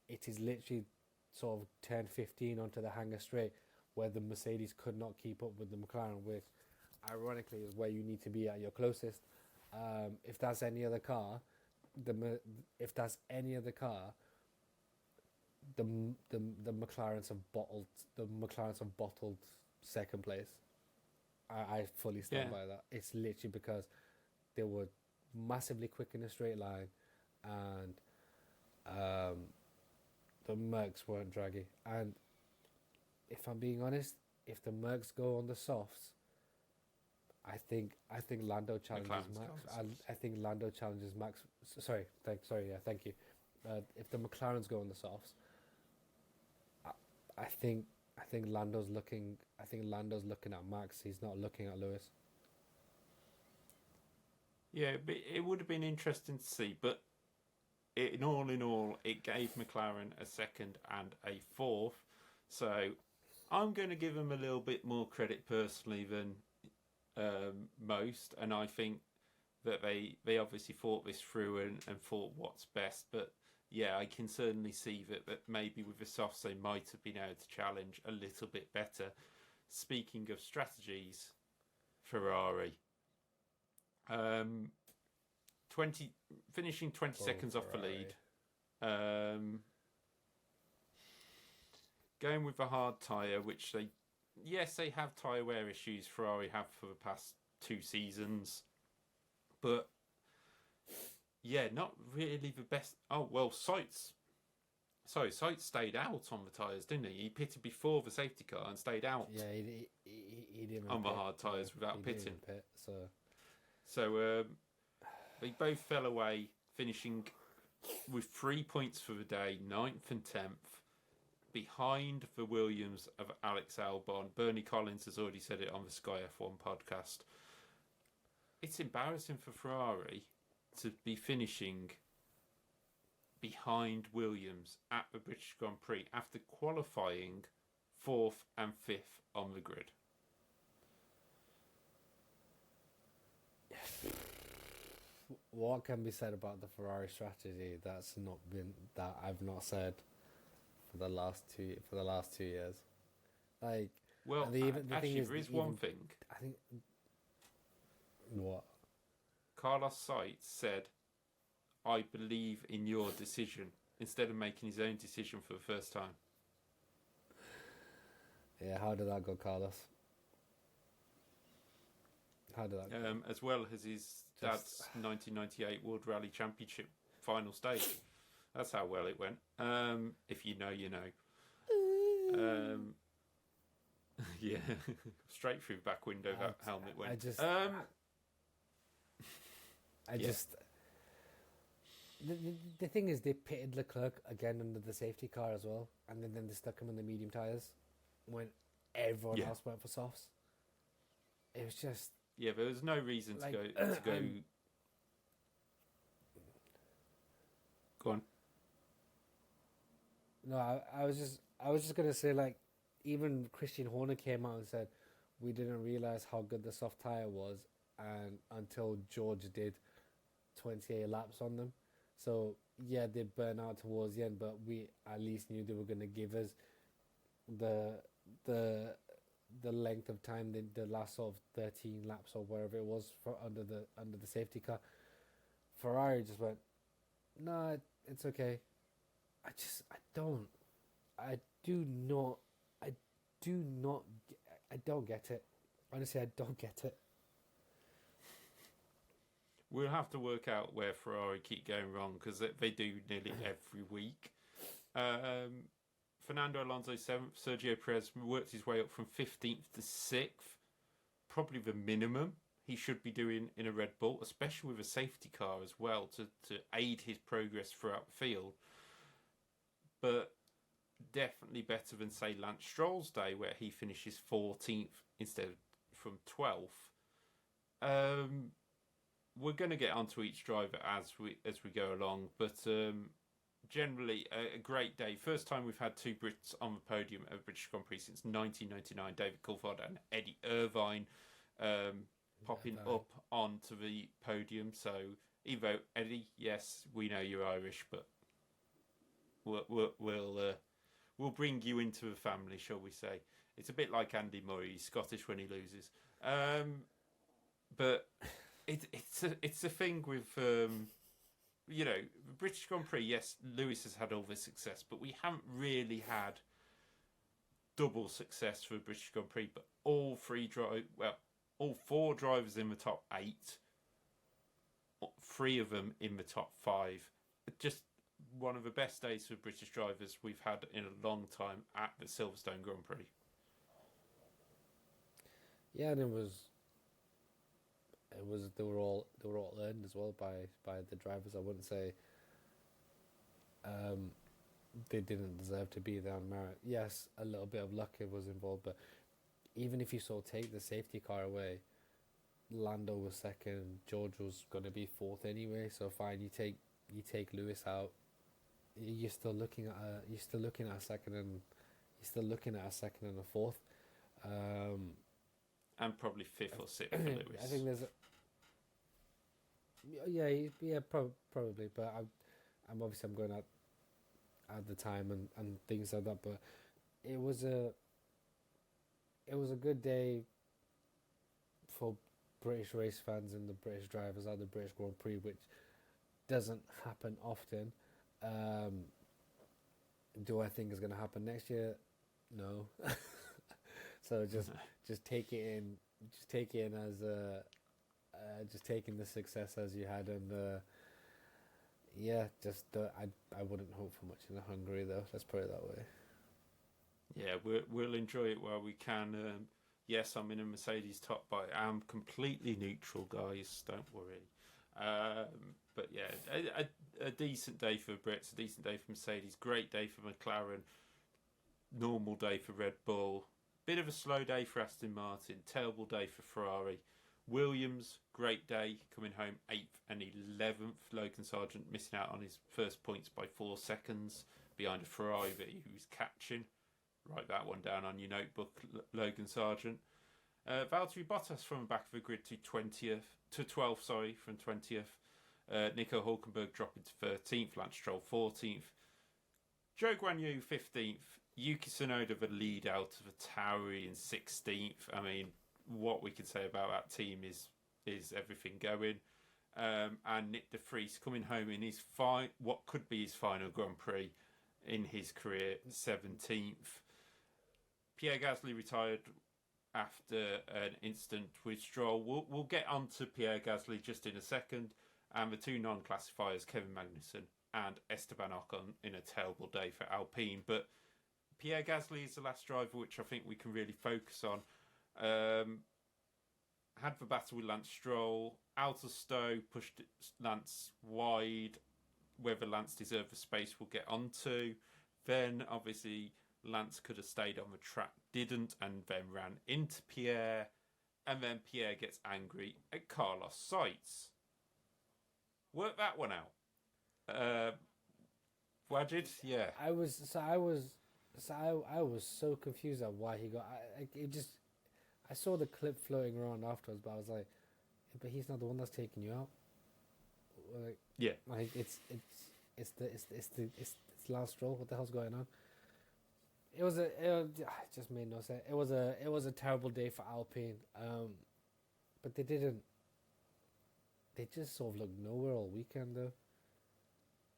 It is literally sort of 10-15 onto the hangar straight where the Mercedes could not keep up with the McLaren, which ironically is where you need to be at your closest. If that's any other car, the McLarens have bottled second place. I fully stand by that. It's literally because they were massively quick in a straight line, and the Mercs weren't draggy. And if I'm being honest, if the Mercs go on the softs, I think Lando challenges Max. I think Lando challenges Max. Thank you. If the McLarens go on the softs, I think I think Lando's looking. I think Lando's looking at Max. He's not looking at Lewis. Yeah, but it would have been interesting to see. But in all, it gave McLaren a second and a fourth. So I'm going to give them a little bit more credit personally than most, and I think that they obviously thought this through and thought what's best. But yeah, I can certainly see that maybe with the softs they might have been able to challenge a little bit better. Speaking of strategies, Ferrari, finishing 20 seconds off the lead, going with a hard tyre, which they have tyre wear issues. Ferrari have for the past 2 seasons, but yeah, not really the best. Oh well, Seitz stayed out on the tyres, didn't he? He pitted before the safety car and stayed out. Yeah, he didn't on the hard tyres without pitting. So they both fell away, finishing with 3 points for the day, 9th and 10th, behind the Williams of Alex Albon. Bernie Collins has already said it on the Sky F1 podcast. It's embarrassing for Ferrari to be finishing behind Williams at the British Grand Prix after qualifying 4th and 5th on the grid. What can be said about the Ferrari strategy that I've not said for the last 2 years? Like, well, actually, there is one thing. I think what Carlos Sainz said, "I believe in your decision," instead of making his own decision for the first time. Yeah, how did that go, Carlos? How did that go? As well as his dad's 1998 World Rally Championship final stage. That's how well it went. If you know, you know. Yeah, straight through the back window that helmet went. The thing is, they pitted Leclerc again under the safety car as well, and then they stuck him on the medium tyres when everyone else went for softs. It was just there was no reason to go. Go on. No, I was just gonna say, like, even Christian Horner came out and said we didn't realize how good the soft tire was, and until George did 28 laps on them. So yeah, they burn out towards the end, but we at least knew they were gonna give us the length of time, the last sort of 13 laps or wherever it was for under the safety car. Ferrari just went, no, it's okay. I don't get it. Honestly, I don't get it. We'll have to work out where Ferrari keep going wrong, because they do nearly every week. Fernando Alonso 7th, Sergio Perez worked his way up from 15th to 6th. Probably the minimum he should be doing in a Red Bull, especially with a safety car as well, to aid his progress throughout the field. But definitely better than, say, Lance Stroll's day, where he finishes 14th instead of from 12th. We're going to get onto each driver as we go along, but generally a great day. First time we've had 2 Brits on the podium at British Grand Prix since 1999. David Coulthard and Eddie Irvine popping up onto the podium. So, Evo, Eddie, yes, we know you're Irish, but we'll bring you into the family, shall we say? It's a bit like Andy Murray, he's Scottish when he loses. But it's a thing with British Grand Prix. Yes, Lewis has had all this success, but we haven't really had double success for the British Grand Prix. But all 4 drivers in the top 8, 3 of them in the top 5. Just one of the best days for British drivers we've had in a long time at the Silverstone Grand Prix. Yeah, and they were all earned as well by the drivers. I wouldn't say they didn't deserve to be there on merit. Yes, a little bit of luck was involved, but even if you sort of take the safety car away, Lando was second, George was going to be fourth anyway. So fine, you take Lewis out, you're still looking at a second and a fourth, and probably fifth or sixth for Lewis. I think there's probably, but I'm obviously I'm going at the time and things like that, but it was a good day for British race fans and the British drivers at the British Grand Prix, which doesn't happen often. Do I think it's going to happen next year? No. So just take it in as just taking the success as you had, and I wouldn't hope for much in Hungary though. Let's put it that way. Yeah, we'll enjoy it while we can. Yes, I'm in a Mercedes top, but I'm completely neutral, guys. Don't worry. But yeah, a decent day for Brits, a decent day for Mercedes, great day for McLaren, normal day for Red Bull, bit of a slow day for Aston Martin, terrible day for Ferrari. Williams, great day, coming home 8th and 11th. Logan Sargent missing out on his first points by 4 seconds behind a Ferrari that he was catching. Write that one down on your notebook, Logan Sargent. Valtteri Bottas from the back of the grid to 12th, from 20th. Nico Hulkenberg dropping to 13th, Lance Stroll 14th. Joe Guan Yu 15th. Yuki Tsunoda the lead out of a Tauri in 16th. I mean, what we can say about that team is everything going. And Nick de Vries coming home in his what could be his final Grand Prix in his career, 17th. Pierre Gasly retired after an incident with Stroll. We'll get on to Pierre Gasly just in a second. And the two non-classifiers, Kevin Magnussen and Esteban Ocon, in a terrible day for Alpine. But Pierre Gasly is the last driver which I think we can really focus on. Had the battle with Lance Stroll, out of stow, pushed Lance wide. Whether Lance deserved the space we'll get onto. Then obviously Lance could have stayed on the track, didn't, and then ran into Pierre. And then Pierre gets angry at Carlos Sainz. Work that one out. Wajid, yeah. I was so confused at why he got. I saw the clip floating around afterwards, but I was like, but he's not the one that's taking you out. Like, yeah, like it's Lance Stroll. What the hell's going on? It just made no sense. It was a terrible day for Alpine. But they didn't. They just sort of looked nowhere all weekend though.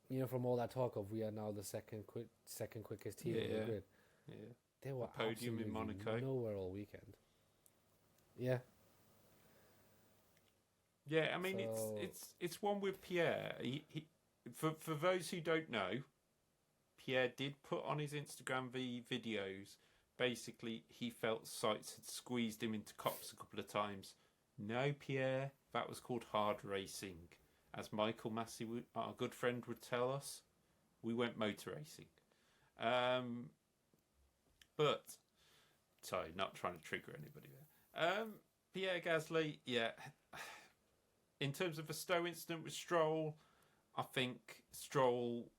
You know, from all that talk of we are now the second quickest team in the grid. Yeah. They were a podium in Monaco. Nowhere all weekend. Yeah. Yeah, I mean it's one with Pierre. He for those who don't know, Pierre did put on his Instagram the videos. Basically, he felt Sainz had squeezed him into cops a couple of times. No, Pierre, that was called hard racing. As Michael Massey, our good friend, would tell us, we went motor racing. But, sorry, not trying to trigger anybody there. Pierre Gasly, yeah. In terms of the Stowe incident with Stroll, I think Stroll,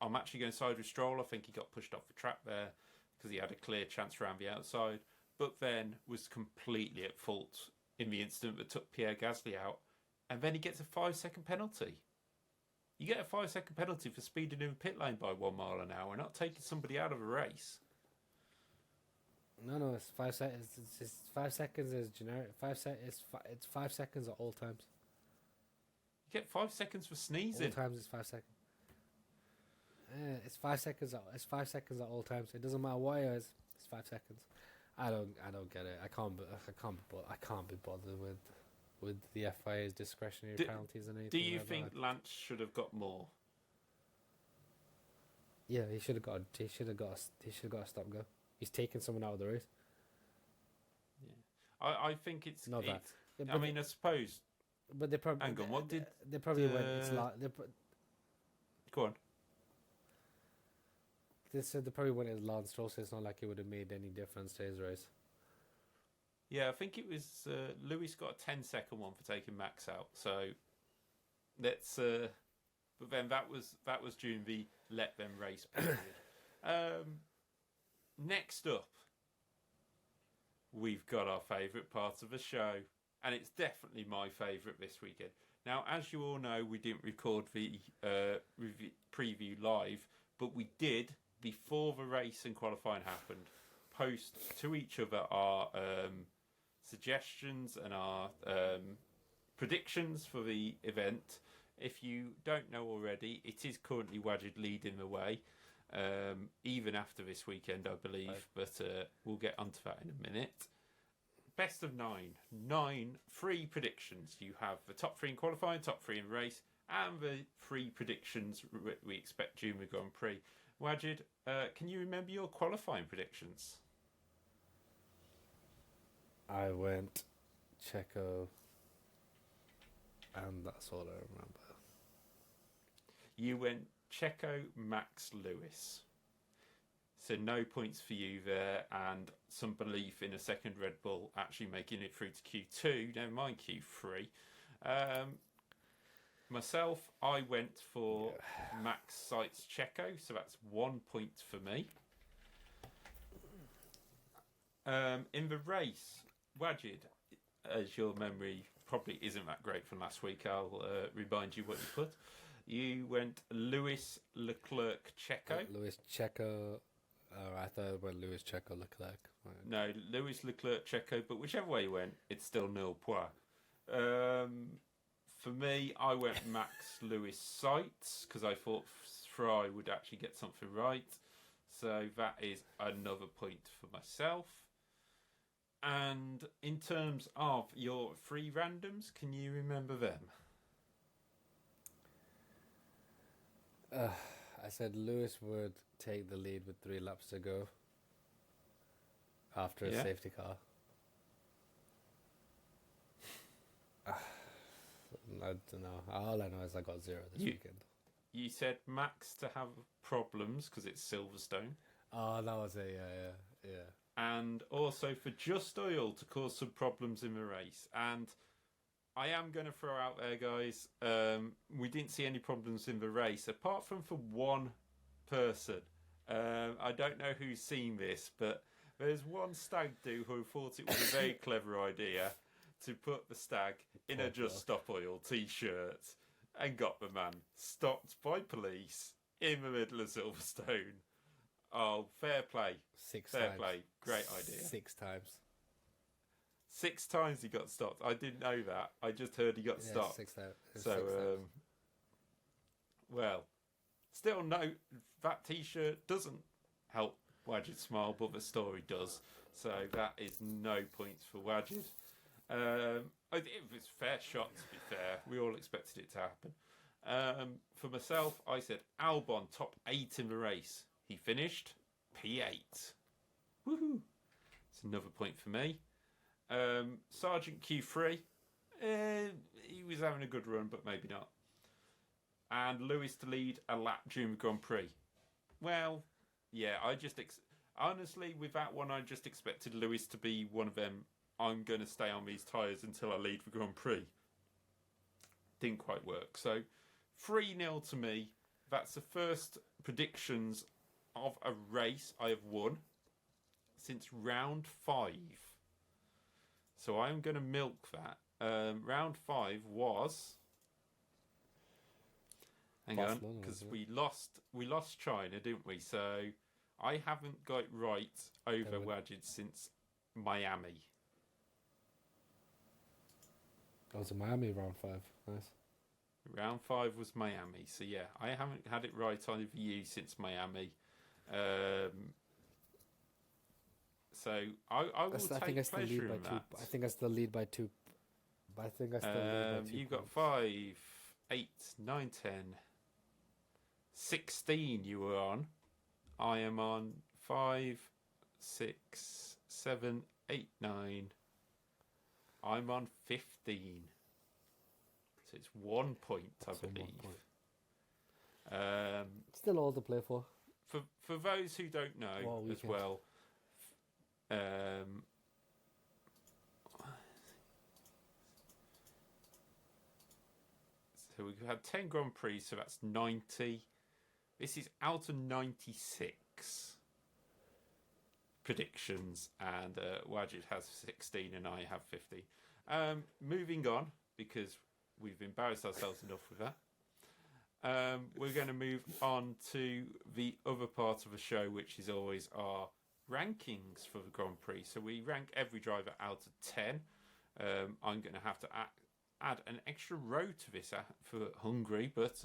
I'm actually going to side with Stroll. I think he got pushed off the track there because he had a clear chance around the outside, but then was completely at fault in the incident that took Pierre Gasly out. And then he gets a 5-second penalty. You get a 5-second penalty for speeding in the pit lane by 1 mile an hour, not taking somebody out of a race. No, it's 5 seconds. It's 5 seconds is generic. It's 5 seconds at all times. You get 5 seconds for sneezing. All times it's 5 seconds. It's 5 seconds. It's 5 seconds at all times. It doesn't matter what it is. It's 5 seconds. I don't get it. I can't be bothered with the FIA's discretionary penalties and anything. Do you like think that. Lance should have got more? Yeah, he should have got a stop go. He's taken someone out of the race. Yeah, I think it's not that. Yeah, I mean, I suppose. But they probably. Hang on, what did they probably went? Go on. They said they probably went as Lance Stroll, so it's not like it would have made any difference to his race. Yeah, I think it was Lewis got a 10-second one for taking Max out. So let's. But then that was during the let them race period. Next up, we've got our favourite part of the show, and it's definitely my favourite this weekend. Now, as you all know, we didn't record the preview live, but we did, before the race and qualifying happened, post to each other our suggestions and our predictions for the event. If you don't know already, it is currently Wajid leading the way, even after this weekend, I believe, but we'll get onto that in a minute. Best of 9 free predictions. You have the top 3 in qualifying, top 3 in race, and the 3 predictions we expect during the Grand Prix. Wajid, can you remember your qualifying predictions? I went Checo, and that's all I remember. You went Checo, Max, Lewis. So no points for you there, and some belief in a second Red Bull actually making it through to Q2, never mind Q3. Myself, I went for Max Sights Checo, so that's 1 point for me. In the race, Wajid, as your memory probably isn't that great from last week, I'll remind you what you put. You went Lewis, Leclerc, Checo. Lewis, Checo. I thought it went Lewis, Checo, Leclerc. Right. No, Lewis, Leclerc, Checo, but whichever way you went, it's still nil points. For me, I went Max, Lewis, Sights, because I thought Fry would actually get something right. So that is another point for myself. And in terms of your 3 randoms, can you remember them? I said Lewis would take the lead with 3 laps to go after a safety car. I don't know. All I know is I got 0 this weekend. You said Max to have problems because it's Silverstone. Oh, that was it. Yeah. And also for Just Oil to cause some problems in the race. And I am going to throw out there, guys, we didn't see any problems in the race, apart from for one person. I don't know who's seen this, but there's one stag do who thought it was a very clever idea to put the stag in a Just Stop Oil t-shirt and got the man stopped by police in the middle of Silverstone. Oh, fair play. 6 fair times. play. Great idea. 6 times. 6 times he got stopped. I didn't know that. I just heard he got stopped. 6 times. So, well, still no, that t-shirt doesn't help Wajid smile, but the story does. So that is no points for Wajid. It was a fair shot, to be fair. We all expected it to happen. For myself, I said Albon top 8 in the race. He finished P8. Woohoo! It's another point for me. Sergeant Q3. He was having a good run, but maybe not. And Lewis to lead a lap during the Grand Prix. Well, yeah, I just... honestly, with that one, I just expected Lewis to be one of them. I'm going to stay on these tyres until I lead the Grand Prix. Didn't quite work. So, 3-0 to me. That's the first predictions of a race I have won since round 5. So I'm going to milk that. Round 5 was... Hang on, because we lost China, didn't we? So I haven't got it right over Wajid since Miami. That was a Miami round 5. Nice. Round 5 was Miami. So yeah, I haven't had it right over you since Miami. So I will take pleasure in that. I think I still lead by 2. But I think I still lead by 2. You've got 5, 8, 9, 10, 16 you were on. I am on 5, 6, 7, 8, 9. I'm on 15. So it's 1 point, I believe. Still all to play for. for those who don't know as well, so we've had 10 Grand Prix, so that's 90. This is out of 96 predictions, and Wajid has 16 and I have 50. Moving on, because we've embarrassed ourselves enough with that. We're going to move on to the other part of the show, which is always our rankings for the Grand Prix. So we rank every driver out of 10. I'm going to have to add an extra row to this for Hungary, but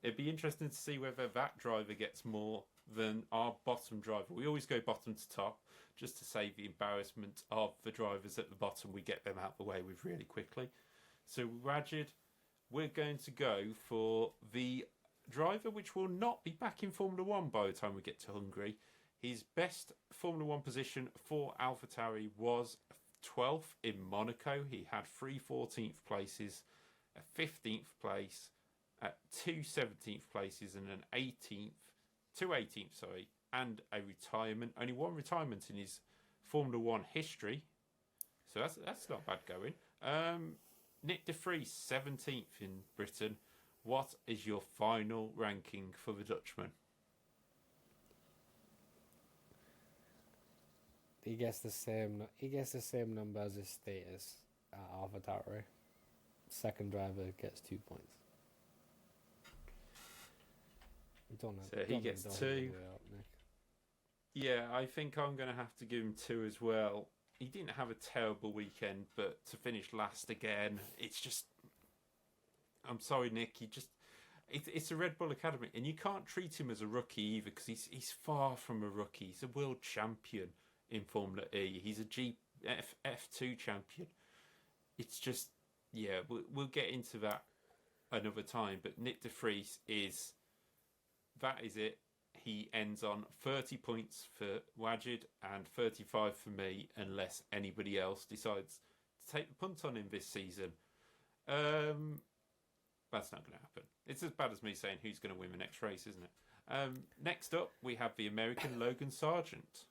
it'd be interesting to see whether that driver gets more than our bottom driver. We always go bottom to top, just to save the embarrassment of the drivers at the bottom. We get them out of the way with really quickly. So Wajid, we're going to go for the driver which will not be back in Formula 1 by the time we get to Hungary. His best Formula 1 position for AlphaTauri was 12th in Monaco. He had 3 14th places, a 15th place, 2 17th places, and an 2 18th, and a retirement. Only one retirement in his Formula 1 history, so that's not bad going. Nick de Vries, 17th in Britain. What is your final ranking for the Dutchman? He gets the same number as his status at AlphaTauri. Second driver gets 2 points. So he gets 2. Yeah, I think I'm going to have to give him 2 as well. He didn't have a terrible weekend, but to finish last again, it's just... I'm sorry, Nick. It's a Red Bull Academy, and you can't treat him as a rookie either, because he's far from a rookie. He's a world champion in Formula E. He's a F2 champion. It's just, yeah, we'll get into that another time. But Nick de Vries that is it. He ends on 30 points for Wajid and 35 for me, unless anybody else decides to take the punt on him this season. That's not going to happen. It's as bad as me saying who's going to win the next race, isn't it? Next up, we have the American Logan Sargent.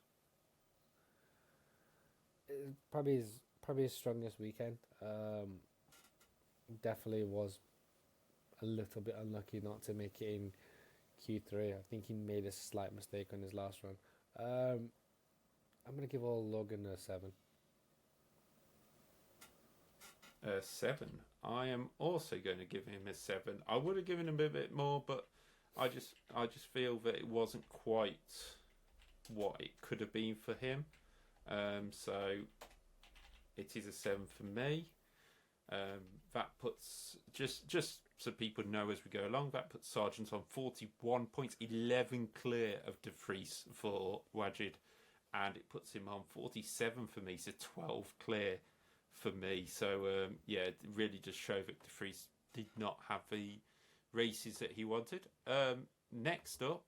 Probably his strongest weekend. Definitely was a little bit unlucky not to make it in Q3. I think he made a slight mistake on his last run. I'm going to give all Logan a 7. 7. I am also going to give him a 7. I would have given him a bit more, but I just feel that it wasn't quite what it could have been for him. So it is a 7 for me. That puts just so people know as we go along, that puts Sargent on 41 points, 11 clear of de Vries for Wajid, and it puts him on 47 for me, so 12 clear for me. So yeah, it really just show that de Vries did not have the races that he wanted. Next up,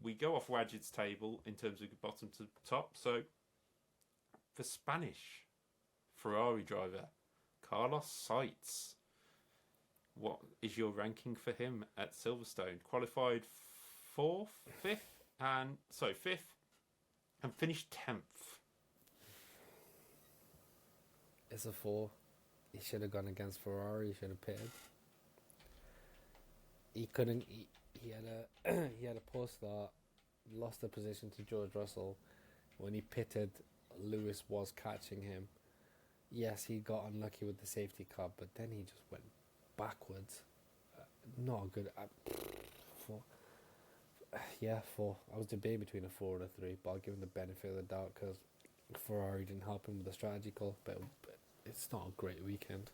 we go off Wajid's table in terms of bottom to top. So for Spanish Ferrari driver Carlos Sainz, what is your ranking for him at Silverstone? Qualified 5th, and finished 10th. It's a 4. He should have gone against Ferrari. He should have pitted. He couldn't. He had a poor start. Lost the position to George Russell. When he pitted, Lewis was catching him. Yes, he got unlucky with the safety car, but then he just went backwards. Not a good. 4. Yeah, 4. I was debating between a 4 and a 3, but I'll give him the benefit of the doubt because Ferrari didn't help him with the strategy call. But it's not a great weekend.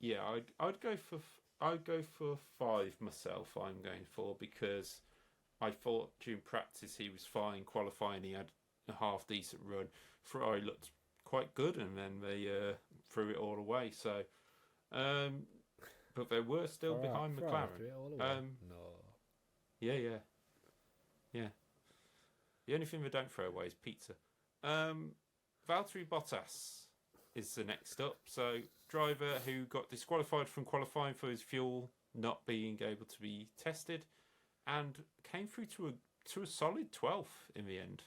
Yeah, I'd go for 5 myself. I'm going for, because I thought during practice he was fine. Qualifying, he had a half decent run. Ferrari looked quite good, and then they threw it all away. So, but they were still behind McLaren. No. Yeah. The only thing they don't throw away is pizza. Valtteri Bottas is the next up. So, driver who got disqualified from qualifying for his fuel not being able to be tested. and came through to a solid 12th in the end.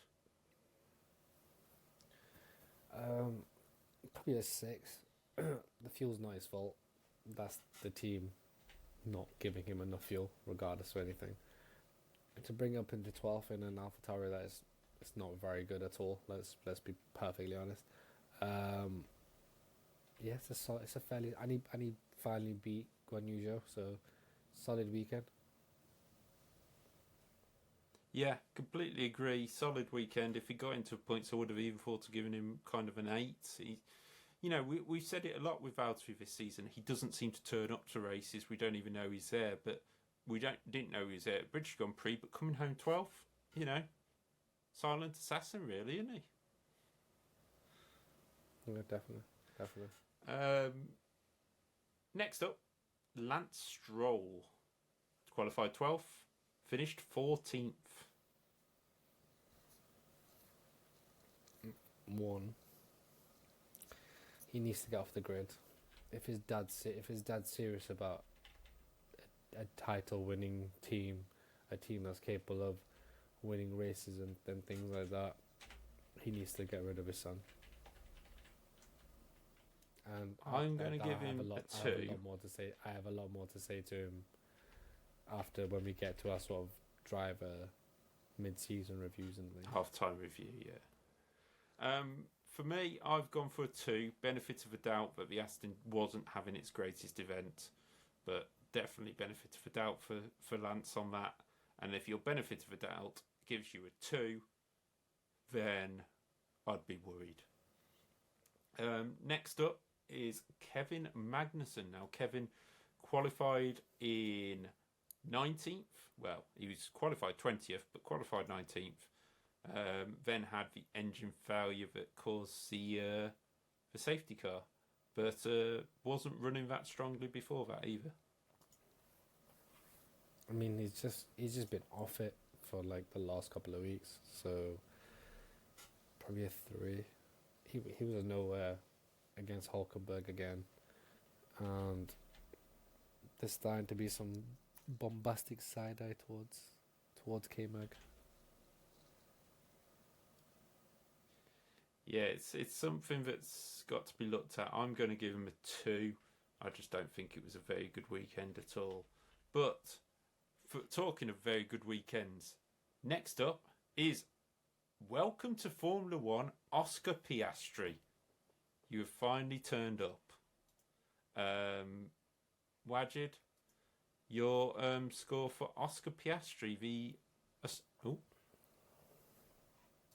Probably a 6. The fuel's not his fault. That's the team not giving him enough fuel, regardless of anything. And to bring up into 12th in an AlphaTauri, it's not very good at all. Let's be perfectly honest. Yeah, it's a fairly. And he finally beat Guan Yu Zhou, so solid weekend. Yeah, completely agree. Solid weekend. If he got into points, I would have even thought of giving him kind of an 8. We've said it a lot with Valtteri this season. He doesn't seem to turn up to races. We don't even know he's there, but we didn't know he was there at British Grand Prix, but coming home 12th, silent assassin, really, isn't he? Yeah, definitely. Next up, Lance Stroll. Qualified 12th, finished 14th. He needs to get off the grid. If his dad's serious about a title-winning team, a team that's capable of winning races and things like that, he needs to get rid of his son. And I'm going to give him a 2. I have a lot more to say to him after when we get to our sort of driver mid-season reviews and things. Half-time review, yeah. For me, I've gone for a 2. Benefit of a doubt that the Aston wasn't having its greatest event, but definitely benefit of a doubt for Lance on that. And if your benefit of a doubt gives you a 2, then I'd be worried. Next up is Kevin Magnussen. Now, Kevin qualified in 19th. Well, he was qualified 20th, but qualified 19th. Then had the engine failure that caused the safety car, but wasn't running that strongly before that either. I mean, he's just been off it for like the last couple of weeks, so probably a 3. He was nowhere against Hulkenberg again, and there's starting to be some bombastic side eye towards K-Mag. Yeah, it's something that's got to be looked at. I'm going to give him a 2. I just don't think it was a very good weekend at all. But for talking of very good weekends, next up is welcome to Formula One, Oscar Piastri. You have finally turned up. Wajid, your score for Oscar Piastri.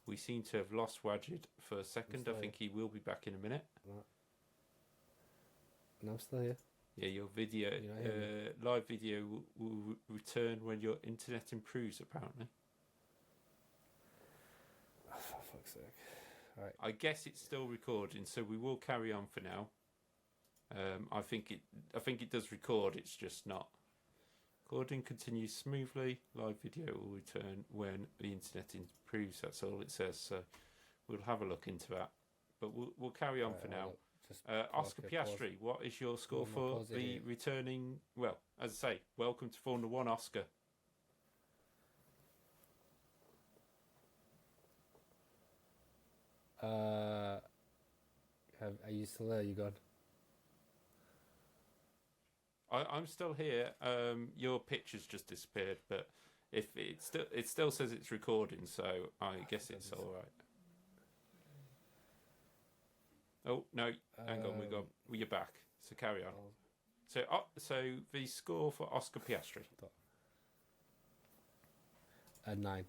We seem to have lost Wajid for a second. I think he will be back in a minute. No, I'm still here. Yeah, your video, live video will return when your internet improves, apparently. Oh, for fuck's sake. All right. I guess it's still recording, so we will carry on for now. I think it does record, it's just not. Recording continues smoothly. Live video will return when the internet improves. That's all it says. So we'll have a look into that. But we'll carry on for now. Oscar Piastri, what is your score for the returning? Well, as I say, welcome to Formula One, Oscar. Are you still there? You gone? I'm still here. Your picture's just disappeared, but if it still says it's recording, so I guess it's all right. Oh no, hang on, you're back. So carry on. So the score for Oscar Piastri. A 9.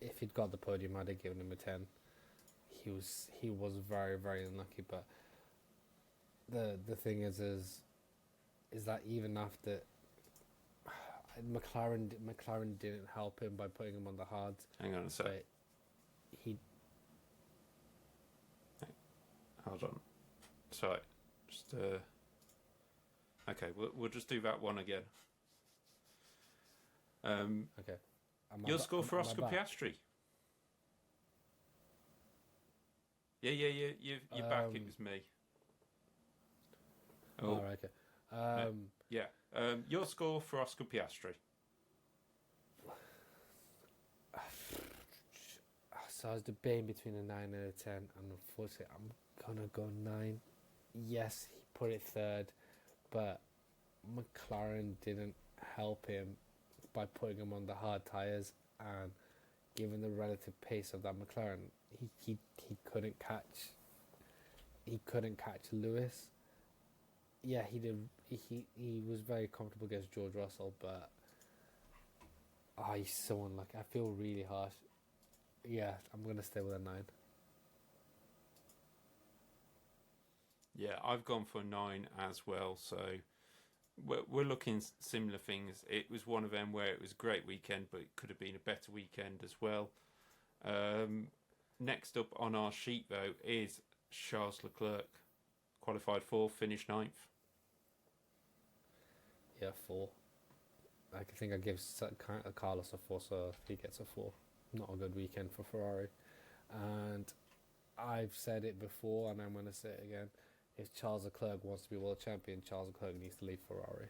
If he'd got the podium, I'd have given him a 10. He was very, very unlucky, but the thing is that even after McLaren didn't help him by putting him on the hards. Hang on a sec. Hold on. Sorry. Just okay, we'll just do that one again. Okay. Your score for Oscar Piastri. Yeah. You're back. It was me. Oh, right, okay. Yeah. Your score for Oscar Piastri? So I was debating between a 9 and a 10, and unfortunately, I'm gonna go 9. Yes, he put it third, but McLaren didn't help him by putting him on the hard tires, and given the relative pace of that McLaren, he couldn't catch. He couldn't catch Lewis. Yeah, he did. He was very comfortable against George Russell, but he's so unlucky. I feel really harsh. Yeah, I'm gonna stay with a 9. Yeah, I've gone for 9 as well. So we're looking similar things. It was one of them where it was a great weekend, but it could have been a better weekend as well. Next up on our sheet though is Charles Leclerc, qualified 4th, finished 9th. Yeah, 4. I think I give Carlos a 4, so he gets a 4. Not a good weekend for Ferrari. And I've said it before, and I'm going to say it again. If Charles Leclerc wants to be world champion, Charles Leclerc needs to leave Ferrari.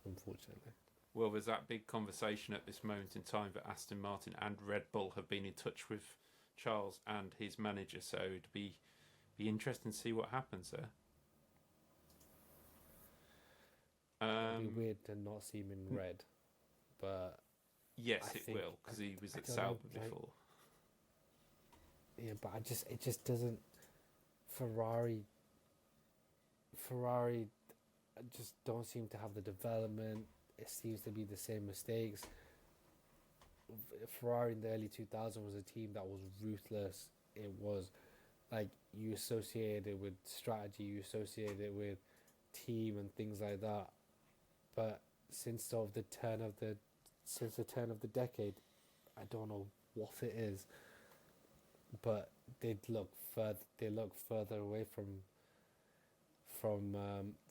Unfortunately. Well, there's that big conversation at this moment in time that Aston Martin and Red Bull have been in touch with Charles and his manager, so it'd be interesting to see what happens there. It'd be weird to not see him in red, but yes, it will, because he was at Sauber before. Yeah, but it just doesn't. Ferrari just don't seem to have the development. It seems to be the same mistakes. Ferrari in the early 2000s was a team that was ruthless. It was like you associated it with strategy, you associated it with team and things like that. But since the turn of the decade, I don't know what it is, but they look further away from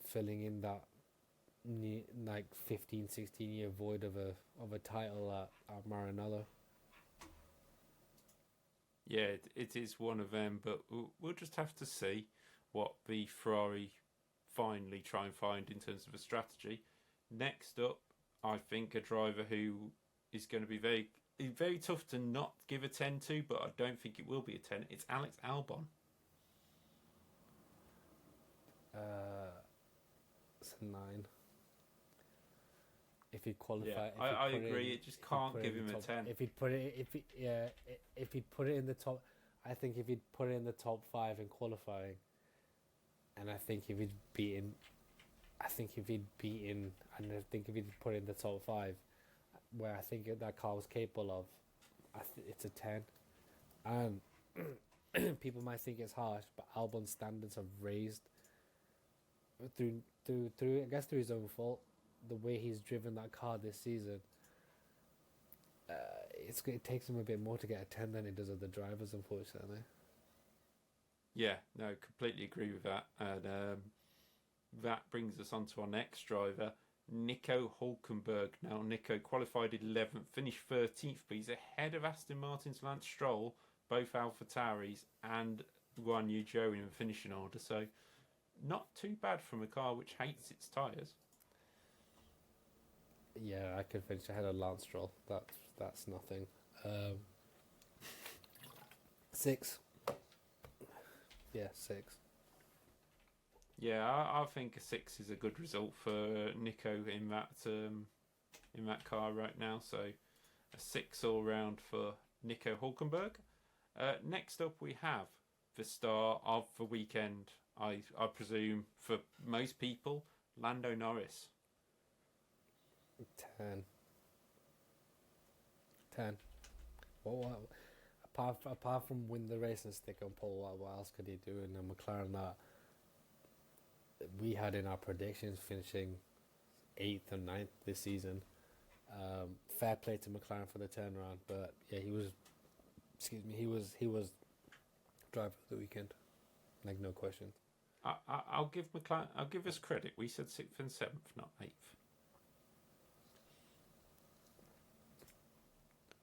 filling in that 15-16 year void of a title at Maranello. Yeah, it is one of them, but we'll just have to see what the Ferrari finally try and find in terms of a strategy. Next up, I think a driver who is going to be very tough to not give a 10 to, but I don't think it will be a 10. It's Alex Albon. It's a 9. If he qualified, yeah, I agree. It just can't give him a 10. If he'd put it in the top, I think if he'd put it in the top 5 in qualifying, and I think if he'd put it in the top 5, where I think that car was capable of, it's a 10. And people might think it's harsh, but Albon's standards have raised through I guess through his own fault. The way he's driven that car this season, it takes him a bit more to get a 10 than it does other drivers, unfortunately. Yeah, no, completely agree with that. And that brings us on to our next driver, Nico Hülkenberg. Now, Nico qualified 11th, finished 13th, but he's ahead of Aston Martin's Lance Stroll, both AlphaTauris, and Guan Yu Zhou in finishing order. So, not too bad from a car which hates its tyres. Yeah, I could finish ahead of Lance Stroll. That's nothing. 6. Yeah, 6. Yeah, I think a 6 is a good result for Nico in that car right now. So a 6 all round for Nico Hülkenberg. Next up, we have the star of the weekend. I presume for most people, Lando Norris. 10. What apart from win the race and stick on pole, what else could he do in a McLaren that we had in our predictions finishing 8th and 9th this season? Fair play to McLaren for the turnaround, but yeah, he was driver of the weekend, like no question. I'll give McLaren. I'll give us credit. We said 6th and 7th, not 8th.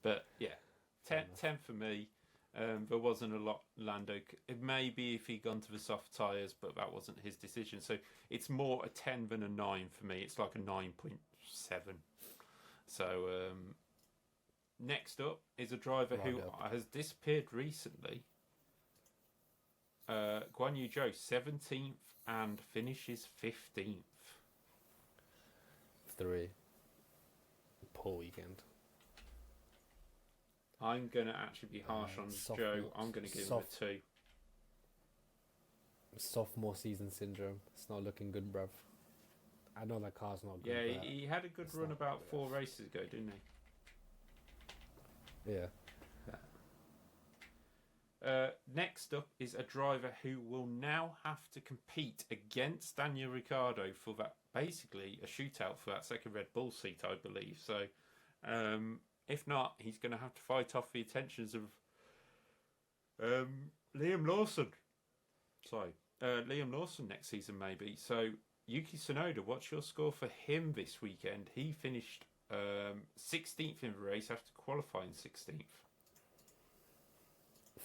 But yeah, 10 for me. There wasn't a lot Lando. It maybe if he'd gone to the soft tyres, but that wasn't his decision. So it's more a 10 than a 9 for me. It's like a 9.7. So next up is a driver who has disappeared recently. Guan Yu Zhou, 17th and finishes 15th. 3. Poor weekend. I'm going to actually be harsh on Zhou. I'm going to give him a 2. Sophomore season syndrome. It's not looking good, bruv. I know that car's not good. Yeah, he had a good run about 4 races ago, didn't he? Yeah. Next up is a driver who will now have to compete against Daniel Ricciardo for that, basically a shootout for that second Red Bull seat, I believe. So, if not, he's going to have to fight off the attentions of Liam Lawson. Sorry, Liam Lawson next season maybe. So, Yuki Tsunoda, what's your score for him this weekend? He finished 16th in the race after qualifying 16th.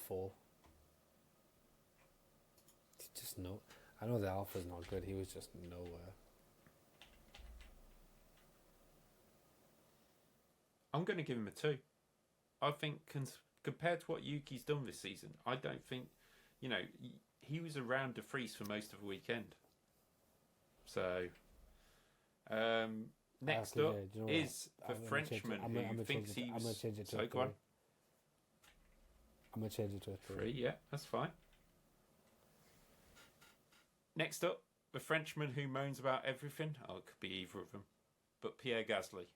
4. Just no. I know the Alpha's not good. He was just nowhere. I'm going to give him a 2. I think compared to what Yuki's done this season, I don't think, he was around De Vries for most of the weekend. So, next up is the Frenchman who thinks he's... I'm going to change it to a 3. Go on. I'm going to change it to a 3. 3, yeah, that's fine. Next up, the Frenchman who moans about everything. Oh, it could be either of them. But Pierre Gasly.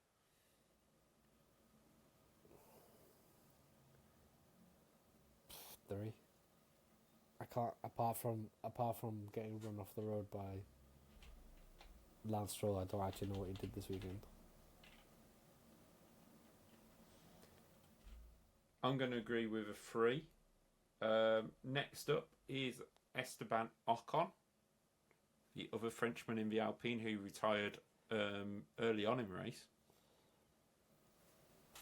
3. I can't, apart from getting run off the road by Lance Stroll, I don't actually know what he did this weekend. I'm going to agree with a 3. Next up is Esteban Ocon, the other Frenchman in the Alpine who retired early on in the race.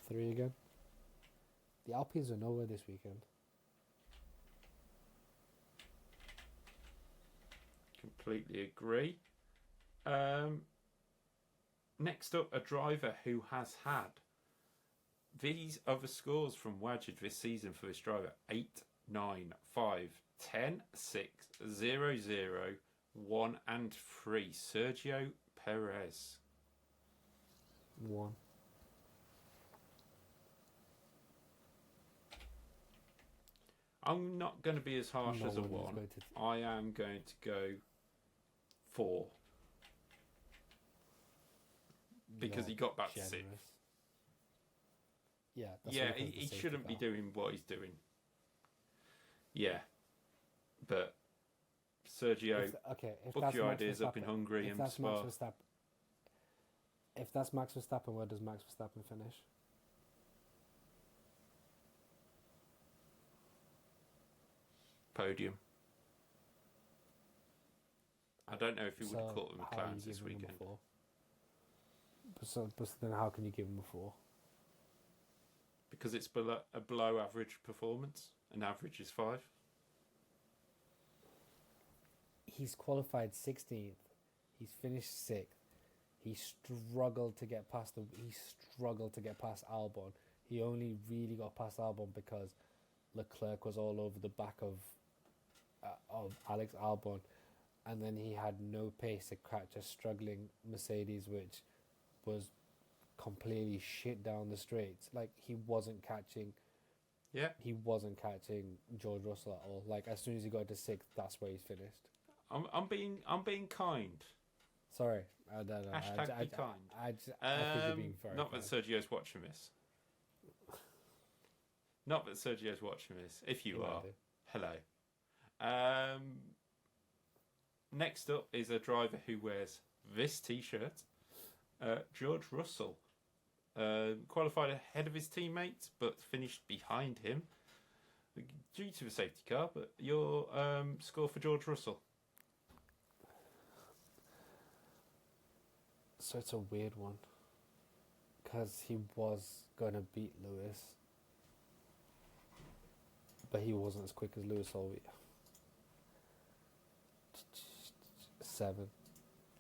3 again. The Alpines are nowhere this weekend. Completely agree. Next up, a driver who has had these other scores from Wajid this season for this driver: 8, 9, 5, 10, 6, 0, 0, 1 and 3. Sergio Perez. 1. I'm not going to be as harsh as a 1. I am going to go 4. Because he got back to 6th. Yeah, he shouldn't be doing what he's doing. Yeah. But Sergio, book your ideas up in Hungary and Spa. If that's Max Verstappen, where does Max Verstappen finish? Podium. I don't know if he would have caught the McLaren this weekend. But then how can you give him a 4? Because it's below average performance, and average is 5. He's qualified 16th. He's finished 6th. He struggled to get past Albon. He only really got past Albon because Leclerc was all over the back of Alex Albon, and then he had no pace to catch a struggling Mercedes, which was completely shit down the straights. Like, he wasn't catching George Russell at all. Like, as soon as he got to 6th, that's where he's finished. I'm being kind. Sorry, I don't know. Hashtag be kind. I think you're being very not kind. that Sergio's watching this. Not that Sergio's watching this. If you are, hello. Next up is a driver who wears this T-shirt. George Russell qualified ahead of his teammates, but finished behind him due to the safety car. But your score for George Russell? So it's a weird one, because he was going to beat Lewis, but he wasn't as quick as Lewis. So 7.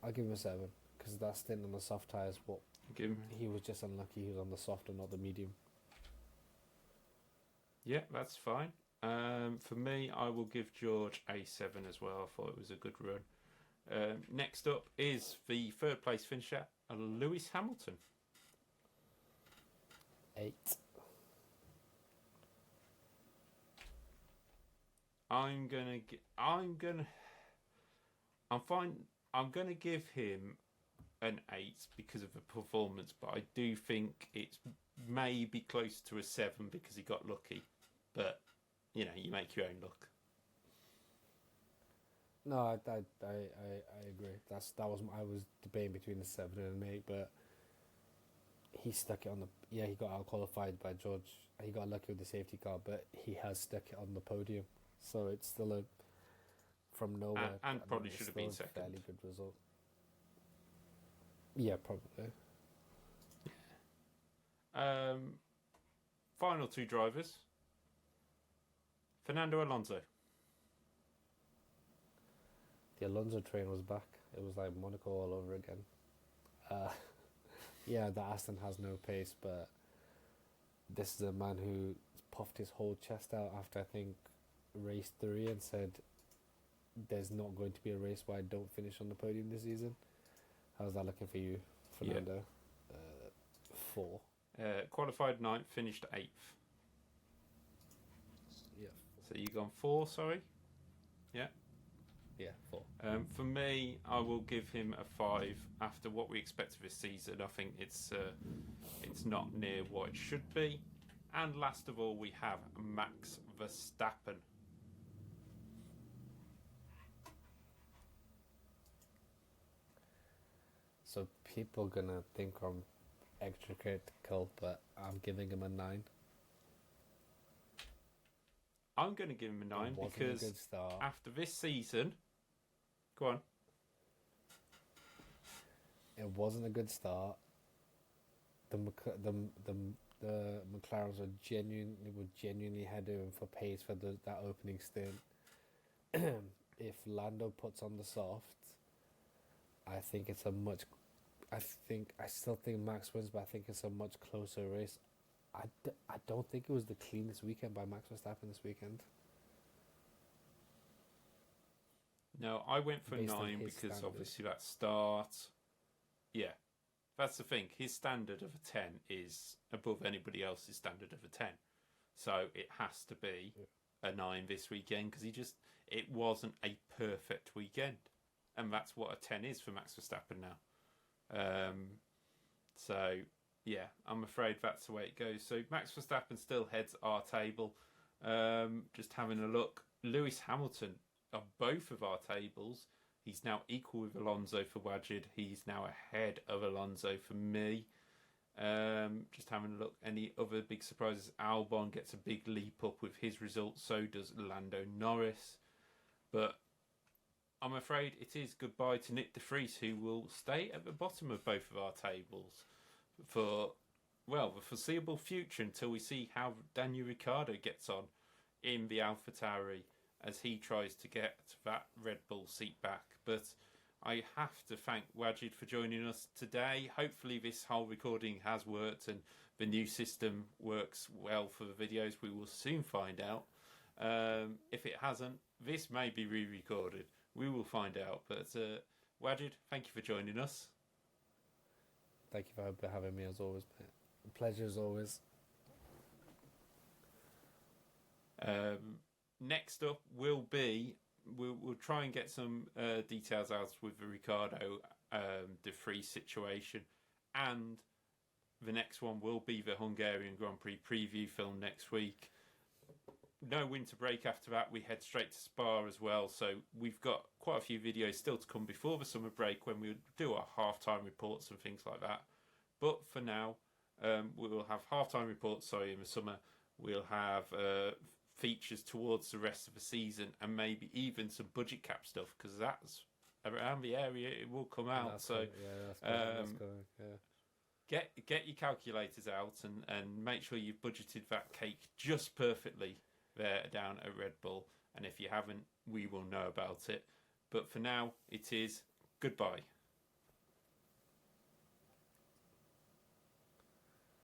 I'll give him a 7 because that stint on the soft tyres. What he was just unlucky. He was on the soft and not the medium. Yeah, that's fine. For me, I will give George a 7 as well. I thought it was a good run. Next up is the third place finisher, Lewis Hamilton. 8. I'm gonna give him an 8 because of the performance, but I do think it's maybe close to a 7 because he got lucky. But you know, you make your own luck. No, I agree. I was debating between the 7 and an 8, but he stuck it on the. Yeah, he got out qualified by George. He got lucky with the safety car, but he has stuck it on the podium. So it's still a from nowhere, and probably should have been second. Fairly good result. Yeah, probably. Final 2 drivers. Fernando Alonso. The Alonso train was back. It was like Monaco all over again. Yeah, the Aston has no pace, but this is a man who puffed his whole chest out after, I think, race 3 and said there's not going to be a race where I don't finish on the podium this season. How's that looking for you, Fernando? Yeah. 4. Qualified 9th, finished 8th. Yeah. So you've gone 4, sorry? Yeah? Yeah, 4. For me, I will give him a 5 after what we expect of this season. I think it's not near what it should be. And last of all, we have Max Verstappen. So people are gonna think I'm extra critical, but I'm giving him a 9. I'm going to give him a 9 because after this season, go on. It wasn't a good start. The McLarens were genuinely ahead of him for pace for that opening stint. If Lando puts on the soft, I think it's a much. I still think Max wins, but I think it's a much closer race. I don't think it was the cleanest weekend by Max Verstappen this weekend. No, I went for 9 because standard. Obviously that start. Yeah, that's the thing. His standard of a 10 is above anybody else's standard of a 10. So it has to be a 9 this weekend because it wasn't a perfect weekend. And that's what a 10 is for Max Verstappen now. So, yeah, I'm afraid that's the way it goes. So Max Verstappen still heads our table. Just having a look. Lewis Hamilton on both of our tables. He's now equal with Alonso for Wajid. He's now ahead of Alonso for me. Just having a look. Any other big surprises? Albon gets a big leap up with his results. So does Lando Norris. But I'm afraid it is goodbye to Nick de Vries, who will stay at the bottom of both of our tables for, well, the foreseeable future until we see how Daniel Ricciardo gets on in the AlphaTauri as he tries to get that Red Bull seat back. But I have to thank Wajid for joining us today. Hopefully this whole recording has worked and the new system works well for the videos. We will soon find out. If it hasn't, this may be re-recorded. We will find out. But Wajid, thank you for joining us. Thank you for having me as always, mate. A pleasure as always. Next up will be, we'll try and get some details out with the Ricciardo de Vries situation, and the next one will be the Hungarian Grand Prix preview film next week. No winter break after that. We head straight to Spa as well, so we've got quite a few videos still to come before the summer break when we do our halftime reports and things like that. But for now, we will have halftime reports in the summer. We'll have features towards the rest of the season and maybe even some budget cap stuff because that's around the area it will come out. That's so that's get your calculators out and make sure you've budgeted that cake just perfectly there down at Red Bull. And if you haven't, we will know about it. But for now, it is goodbye.